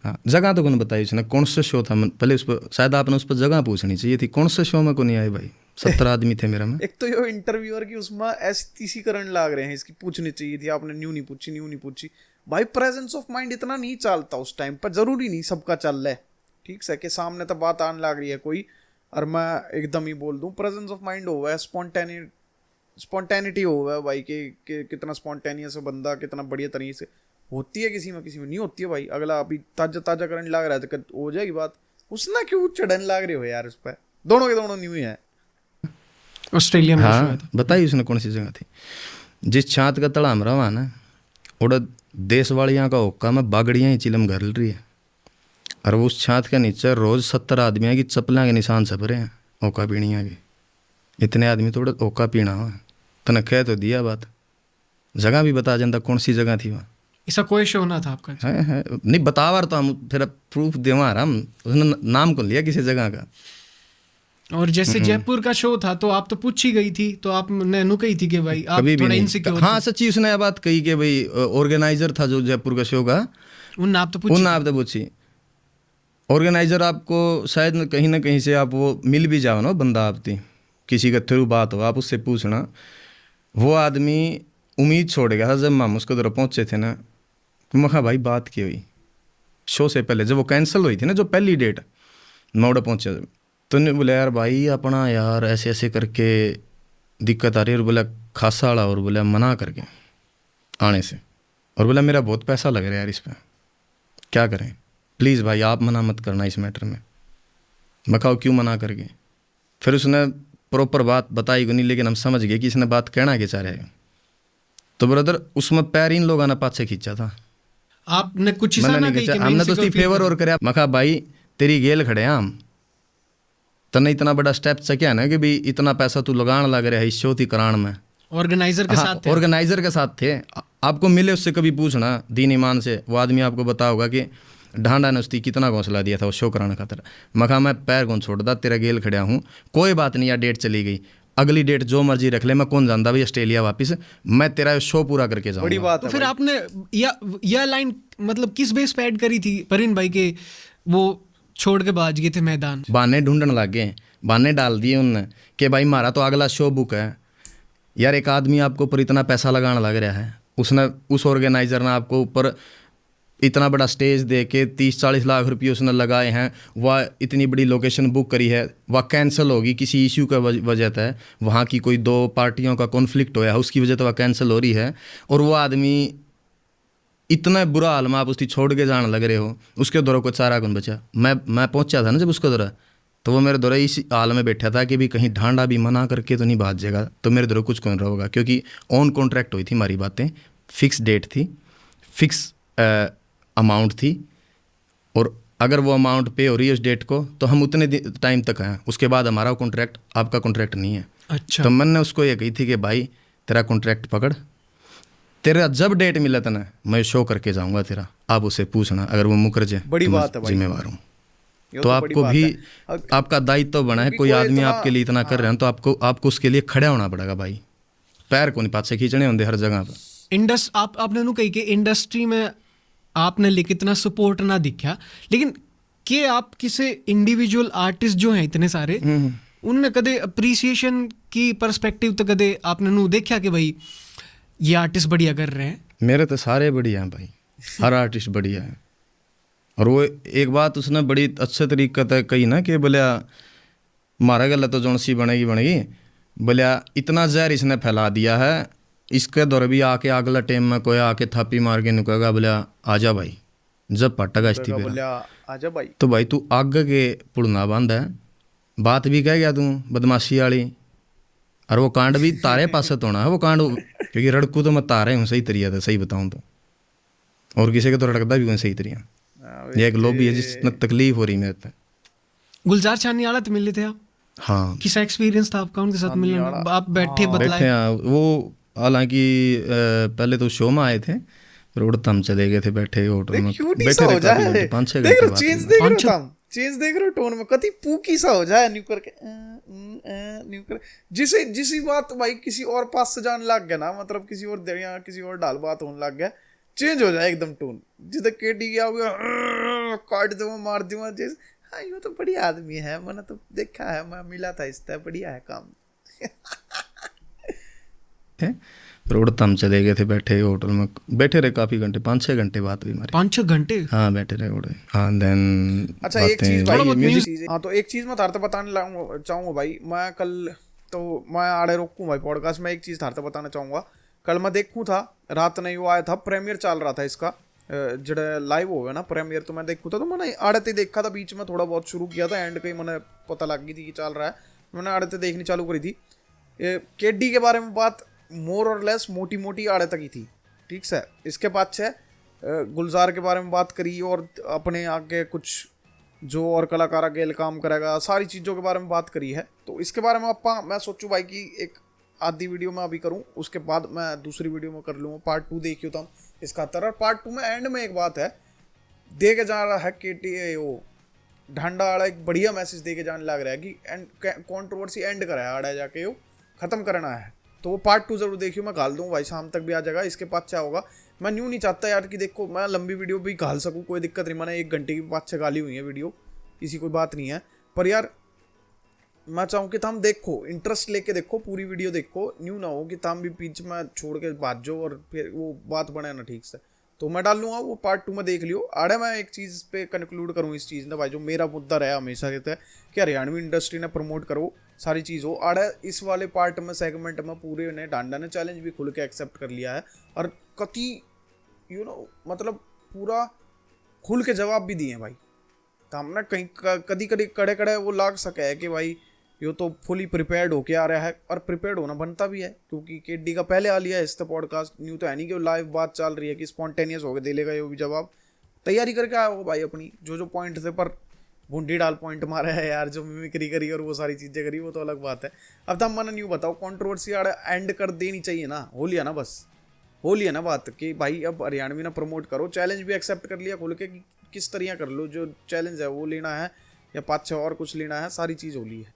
हाँ, जगह तो कौन बताई उसने, कौन सा शो था, पहले उस पर शायद आपने उस पर जगह पूछनी चाहिए थी, कौन से शो में को नहीं आए भाई, 70 आदमी थे मेरा में। एक तो ये इंटरव्यूअर की उसमें ऐसी करण लाग रहे हैं, इसकी पूछनी चाहिए थी आपने, न्यू नहीं पूछी भाई। प्रेजेंस ऑफ माइंड इतना नहीं चलता उस टाइम पर, जरूरी नहीं सबका चल रहा है, ठीक है कि सामने तो बात आने लग रही है कोई और मैं एकदम ही बोल दूं, प्रेजेंस ऑफ माइंड हो है, स्पॉन्टेनिटी हो है भाई कि कितना स्पॉन्टेनियस है बंदा, कितना बढ़िया तरीके से होती है, किसी में नहीं होती है भाई। अगला अभी ताजा करंट लग रहा है तो हो जाएगी बात, उसने क्यों चढ़न लग रहे हो यार उस पर, दोनों के दोनों न्यू है ऑस्ट्रेलिया में। हाँ, बताइए उसने कौन सी जगह थी, जिस छात का तड़ा हम रहा ना, उड़ा देश वालियाँ का होक्का में बागड़ियाँ ही चिलम घर रही है, और वो उस छात के नीचे रोज 70 आदमियों की चप्पलों के निशान छप रहे हैं, ओका पीणिया के, इतने आदमी थोड़ा ओका पीना हुआ। तने कह तो दिया बात, जगह भी बता जाता कौन सी जगह थी वहाँ। ऐसा कोई शो ना था आपका? है नहीं बतावा तो हम फिर प्रूफ देवा रहा, हम उसने नाम को लिया किसी जगह का। और जैसे जयपुर का शो था तो आप तो पूछ ही गई थी, तो आपने नु कही थी कि भाई आप थोड़ा इनसिक्योर। हाँ सच्ची उसने यह बात कही कि भाई ऑर्गेनाइजर था जो जयपुर का शो का, उन आप तो पूछी। ऑर्गेनाइजर आपको शायद कहीं ना कहीं से आप वो मिल भी जाओ ना, बंदा आपकी किसी के थ्रू बात हो, आप उससे पूछना। वो आदमी उम्मीद छोड़ गया था जब हम उसको तरफ पहुँचे थे ना, मैं कहा भाई बात की हुई शो से पहले, जब वो कैंसिल हुई थी ना जो पहली डेट, मैं उड़ा पहुँचे तो उन्हें बोला यार भाई अपना यार ऐसे ऐसे करके दिक्कत आ रही है, और बोला खासा वाला, और बोला मना करके आने से, और बोला मेरा बहुत पैसा लग रहा है यार इस पर, क्या करें प्लीज़ भाई आप मना मत करना इस मैटर में। मैं कहा क्यों मना करके, फिर उसने प्रॉपर बात बताई को नहीं, लेकिन हम समझ गए कि इसने बात कहना क्या चाह रहा है। तो ब्रदर उसमें पैर इन लोगों ने पाछे खींचा था, आपने कुछ हमने तो उसकी फेवर और कराया। मैं कहा भाई तेरी गेल खड़े हम, तने इतना बड़ा स्टेप चक्या ना कि भाई इतना पैसा तू लगान लग रहा है इस शो थी करान में, ऑर्गेनाइजर के साथ थे। ऑर्गेनाइजर के साथ थे, आपको मिले उससे कभी पूछना दीन ईमान से, वो आदमी आपको बता होगा कि ढांडा ने उसकी कितना घोंसला दिया था वो शो कराने खातर। मखा मैं पैर कौन छोड़ता, तेरा गेल खड़ा हूँ, कोई बात नहीं यार डेट चली गई, अगली डेट जो मर्जी रख ले, मैं कौन जानता भाई ऑस्ट्रेलिया वापस, मैं तेरा शो पूरा करके जाऊँगा। बड़ी बात तो है फिर आपने यह लाइन मतलब किस बेस पे ऐड करी थी परिन भाई के, वो छोड़ के बाज गए थे मैदान, बहाने ढूंढने लग गए बहाने डाल दिए उनने कि भाई हमारा तो अगला शो बुक है। यार एक आदमी आपको ऊपर इतना पैसा लगाने लग रहा है, उसने उस ऑर्गेनाइजर ने आपको ऊपर इतना बड़ा स्टेज दे के 30-40 लाख रुपये उसने लगाए हैं, वह इतनी बड़ी लोकेशन बुक करी है, वह कैंसिल होगी किसी इशू का वजह से, वहाँ की कोई 2 पार्टियों का कॉन्फ्लिक्ट होया है उसकी वजह से वह कैंसिल हो रही है, और वो आदमी इतना बुरा हाल में आप उसकी छोड़ के जाने लग रहे हो, उसके दौरा को चारा कौन बचा। मैं पहुंचा था ना जब उसका दौरा, तो वो मेरे दौरा इस हाल में बैठा था कि भी कहीं ढांडा भी मना करके तो नहीं भाग जाएगा, तो मेरे दौरा कुछ कौन रहोगा, क्योंकि ऑन कॉन्ट्रैक्ट हुई थी हमारी बातें, फिक्स डेट थी, फिक्स अमाउंट थी, और अगर वो अमाउंट पे हो रही है उस डेट को तो हम उतने टाइम तक हैं, उसके बाद हमारा कॉन्ट्रैक्ट आपका कॉन्ट्रैक्ट नहीं है। अच्छा। तो मैंने उसको ये कही थी कि भाई तेरा कॉन्ट्रैक्ट पकड़, तेरा जब डेट मिला था ना मैं शो करके जाऊंगा तेरा, आप उसे पूछना, अगर वो मुकर जाए बड़ी तो बात है मैं भाई, जिम्मेवार हूँ। ये तो बड़ी आपको बात भी है। आपका दायित्व तो बना है, क्योंकि कोई आदमी इतना- आपके लिए इतना कर रहे हैं तो आपको उसके लिए खड़ा होना पड़ेगा भाई, पैर को नहीं पास से खींचने होंगे हर जगह पर। आपने नु कही कि इंडस्ट्री में आपने लेके इतना सपोर्ट ना दिखा, लेकिन के आप किसी इंडिविजुअल आर्टिस्ट जो हैं इतने सारे, उनने कदे अप्रिसिएशन की पर्सपेक्टिव तो कदे आपने नु देखा कि भाई ये आर्टिस्ट बढ़िया कर रहे हैं? मेरे तो सारे बढ़िया हैं भाई, हर आर्टिस्ट बढ़िया है। और वो एक बात उसने बड़ी अच्छे तरीके से कही ना कि बोलिया मारा गला तो जौन सी बनेगी बनेगी, बोलिया इतना जहर इसने फैला दिया है, इसके दौर भी आके अगला टाइम में कोई आके थापी मार के निकलेगा, बोलिया आजा भाई जब पटेगा इस्ती पे आजा भाई, तो भाई तू आगे के पुड़ना बंद है, बात भी कह गया तू बदमाशी वाली, और वो कांड भी तारे पास तो होना है वो कांड, क्योंकि रड़कू तो मैं तारे हूँ सही तरीका से, सही बताऊँ तो, और किसी के तो रड़कता भी हूँ सही तरीका। ये एक लॉबी है जिसने तकलीफ हो रही मेरे तक। गुलजार चांदनी आला तो मिले थे आप? हाँ किसा एक्सपीरियंस था आपका उनके साथ मिलने में? आप बैठे बैठे बतलाए? हैं वो, हालांकि पहले तो शो में आए थे, फिर उड़ता हम चले गए थे, बैठे होटल में क्यूटी बैठे सा हो रहे काफी जाए, घंटे, 5-6 देख घंटे रहे बात चेंज हुई। देख रहे हो, चेंज देख रहे हो टोन में, कति पूकी सा हो जाए न्यू करके न्यू कर, जिसी बात भाई किसी और पास से जाने लग गया ना, मतलब किसी और दरिया किसी और डाल बात होने लग गया, चेंज हो जाए एकदम टोन, जिधर केटी गया हो गया काट दूंगा मार दूंगा, जैसे हाँ ये तो बढ़िया आदमी है, मैंने तो देखा है, मैं मिला था इससे, बढ़िया है काम। फिर उड़ता हम चले गए थे, बैठे होटल में बैठे रहे काफी घंटे, 5-6 घंटे बात हुई हमारी। 5-6 घंटे? हाँ बैठे रहे उड़े। हाँ देन अच्छा एक चीज भाई, बहुत म्यूजिक न्यूज़- चीज, हाँ तो एक चीज मैं थारते बताने चाहूंगा भाई, मैं कल तो मैं आड़े रोकूं भाई पॉडकास्ट में, एक चीज थारते बताना चाहूंगा, कल मैं देखूं था, रात नहीं वो आया था, प्रीमियर चल रहा था इसका, जड़े लाइव हो गया ना प्रीमियर, तो मैं देखूं था, तो मैंने आड़ते देखा था, बीच में थोड़ा बहुत शुरू किया था, एंड कहीं मैंने पता लग गई थी कि चल रहा है, मैंने आड़ते देखनी चालू करी थी। केडी के बारे में बात मोर और लेस मोटी मोटी आड़े तक ही थी, ठीक है, इसके बाद से गुलजार के बारे में बात करी, और अपने आगे कुछ जो और कलाकार आगे काम करेगा, सारी चीज़ों के बारे में बात करी है। तो इसके बारे में मैं सोचूं भाई कि एक आधी वीडियो में अभी करूं, उसके बाद मैं दूसरी वीडियो में कर लूँगा, पार्ट 2 देखियो था इसका तरह। और पार्ट 2 में एंड में एक बात है दे के जा रहा है केटी, वो ढांडा वाला एक बढ़िया मैसेज दे के जाने लग रहा है कि एंड कॉन्ट्रोवर्सी एंड करा है आड़ा जाके वो ख़त्म करना है, तो वो पार्ट 2 जरूर देखियो, मैं घाल दूँ भाई, शाम तक भी आ जाएगा। इसके बाद क्या होगा, मैं न्यू नहीं चाहता यार कि देखो मैं लंबी वीडियो भी घाल सकूँ, कोई दिक्कत नहीं, मैंने 1 घंटे की 5-6 गाली हुई है वीडियो, इसी कोई बात नहीं है, पर यार मैं चाहूँ कि तुम देखो, इंटरेस्ट लेके देखो, पूरी वीडियो देखो, न्यू ना हो कि तुम भी बीच में छोड़ के भाग जाओ और फिर वो बात बने ना ठीक से। तो मैं डाल लूँगा वो पार्ट 2 में देख लियो। आड़े मैं एक चीज़ पे कंक्लूड करूँ इस चीज़ ने भाई, जो मेरा मुद्दा रहा हमेशा कहता है कि हरियाणवी इंडस्ट्री ने प्रमोट करो, सारी चीज़ हो। आड़े इस वाले पार्ट में सेगमेंट में पूरे ने डांडा ने चैलेंज भी खुल के एक्सेप्ट कर लिया है, और कति मतलब पूरा खुल के जवाब भी दिए भाई। तो हमने कहीं कदी कड़े कड़े वो लाग सके है कि भाई ये तो फुली प्रिपेयर्ड होके आ रहा है, और प्रिपेयर्ड होना बनता भी है, क्योंकि केडी का पहले आ लिया है इस पॉडकास्ट, न्यू तो है नहीं कि लाइव बात चल रही है कि स्पॉन्टेनियस होकर दे लेगा ये भी जवाब, तैयारी करके आया होगा भाई अपनी, जो पॉइंट थे, पर भूडी डाल पॉइंट मारा है यार, जो मिमिक्री करी और वो सारी चीज़ें करी, वो तो अलग बात है। अब तो मैंने न्यू बताओ, कॉन्ट्रोवर्सी एंड कर देनी चाहिए ना, हो लिया ना, बस हो लिया ना बात कि भाई अब हरियाणवी ना प्रमोट करो, चैलेंज भी एक्सेप्ट कर लिया खुल के कि किस तरह कर लो, जो चैलेंज है वो लेना है या 5-6 और कुछ लेना है, सारी चीज़ हो ली है,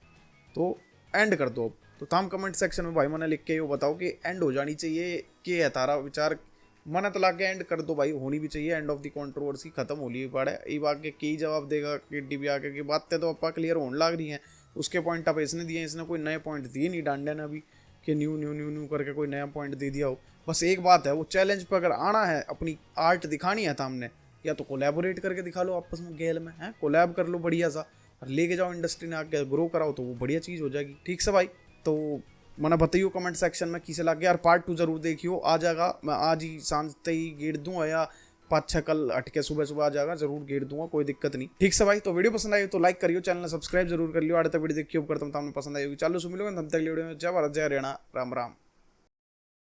तो एंड कर दो अब। तो ताम कमेंट सेक्शन में भाई मैंने लिख के वो बताओ कि एंड हो जानी चाहिए, कि है तारा विचार, मन तो लाके एंड कर दो भाई, होनी भी चाहिए, एंड ऑफ द कंट्रोवर्सी खत्म हो ली पड़े। ये आगे कई जवाब देगा कि डी भी आगे की बातें तो अपा क्लियर होने लग रही हैं, उसके पॉइंट अब इसने दिए, इसने कोई नए पॉइंट दिए नहीं डांडे ने अभी कि न्यू न्यू न्यू न्यू करके कोई नया पॉइंट दे दिया हो। बस एक बात है, वो चैलेंज पर अगर आना है, अपनी आर्ट दिखानी है सामने, या तो कोलैबोरेट करके दिखा लो आपस में गेल में, है कोलैब कर लो बढ़िया सा और लेके जाओ इंडस्ट्री ने आगे ग्रो कराओ, तो वो बढ़िया चीज़ हो जाएगी। ठीक से भाई, तो मैंने बताइयो कमेंट सेक्शन में किसे लग गया, यार पार्ट 2 जरूर देखियो, आ जाएगा। मैं आज ही सांझ ही गेट दूंगा या 5-6 कल हटके सुबह सुबह आ जाएगा, जरूर गेट दूंगा, कोई दिक्कत नहीं। ठीक से भाई, तो वीडियो पसंद आई तो लाइक करियो, चैनल सब्सक्राइब जरूर कर लियो। आगे तक वीडियो देखियो करता हूँ, तो आपने पसंद आई होगी। चलो सुन मिलोगे तब तक वीडियो में। जय भारत जय हरियाणा, राम राम।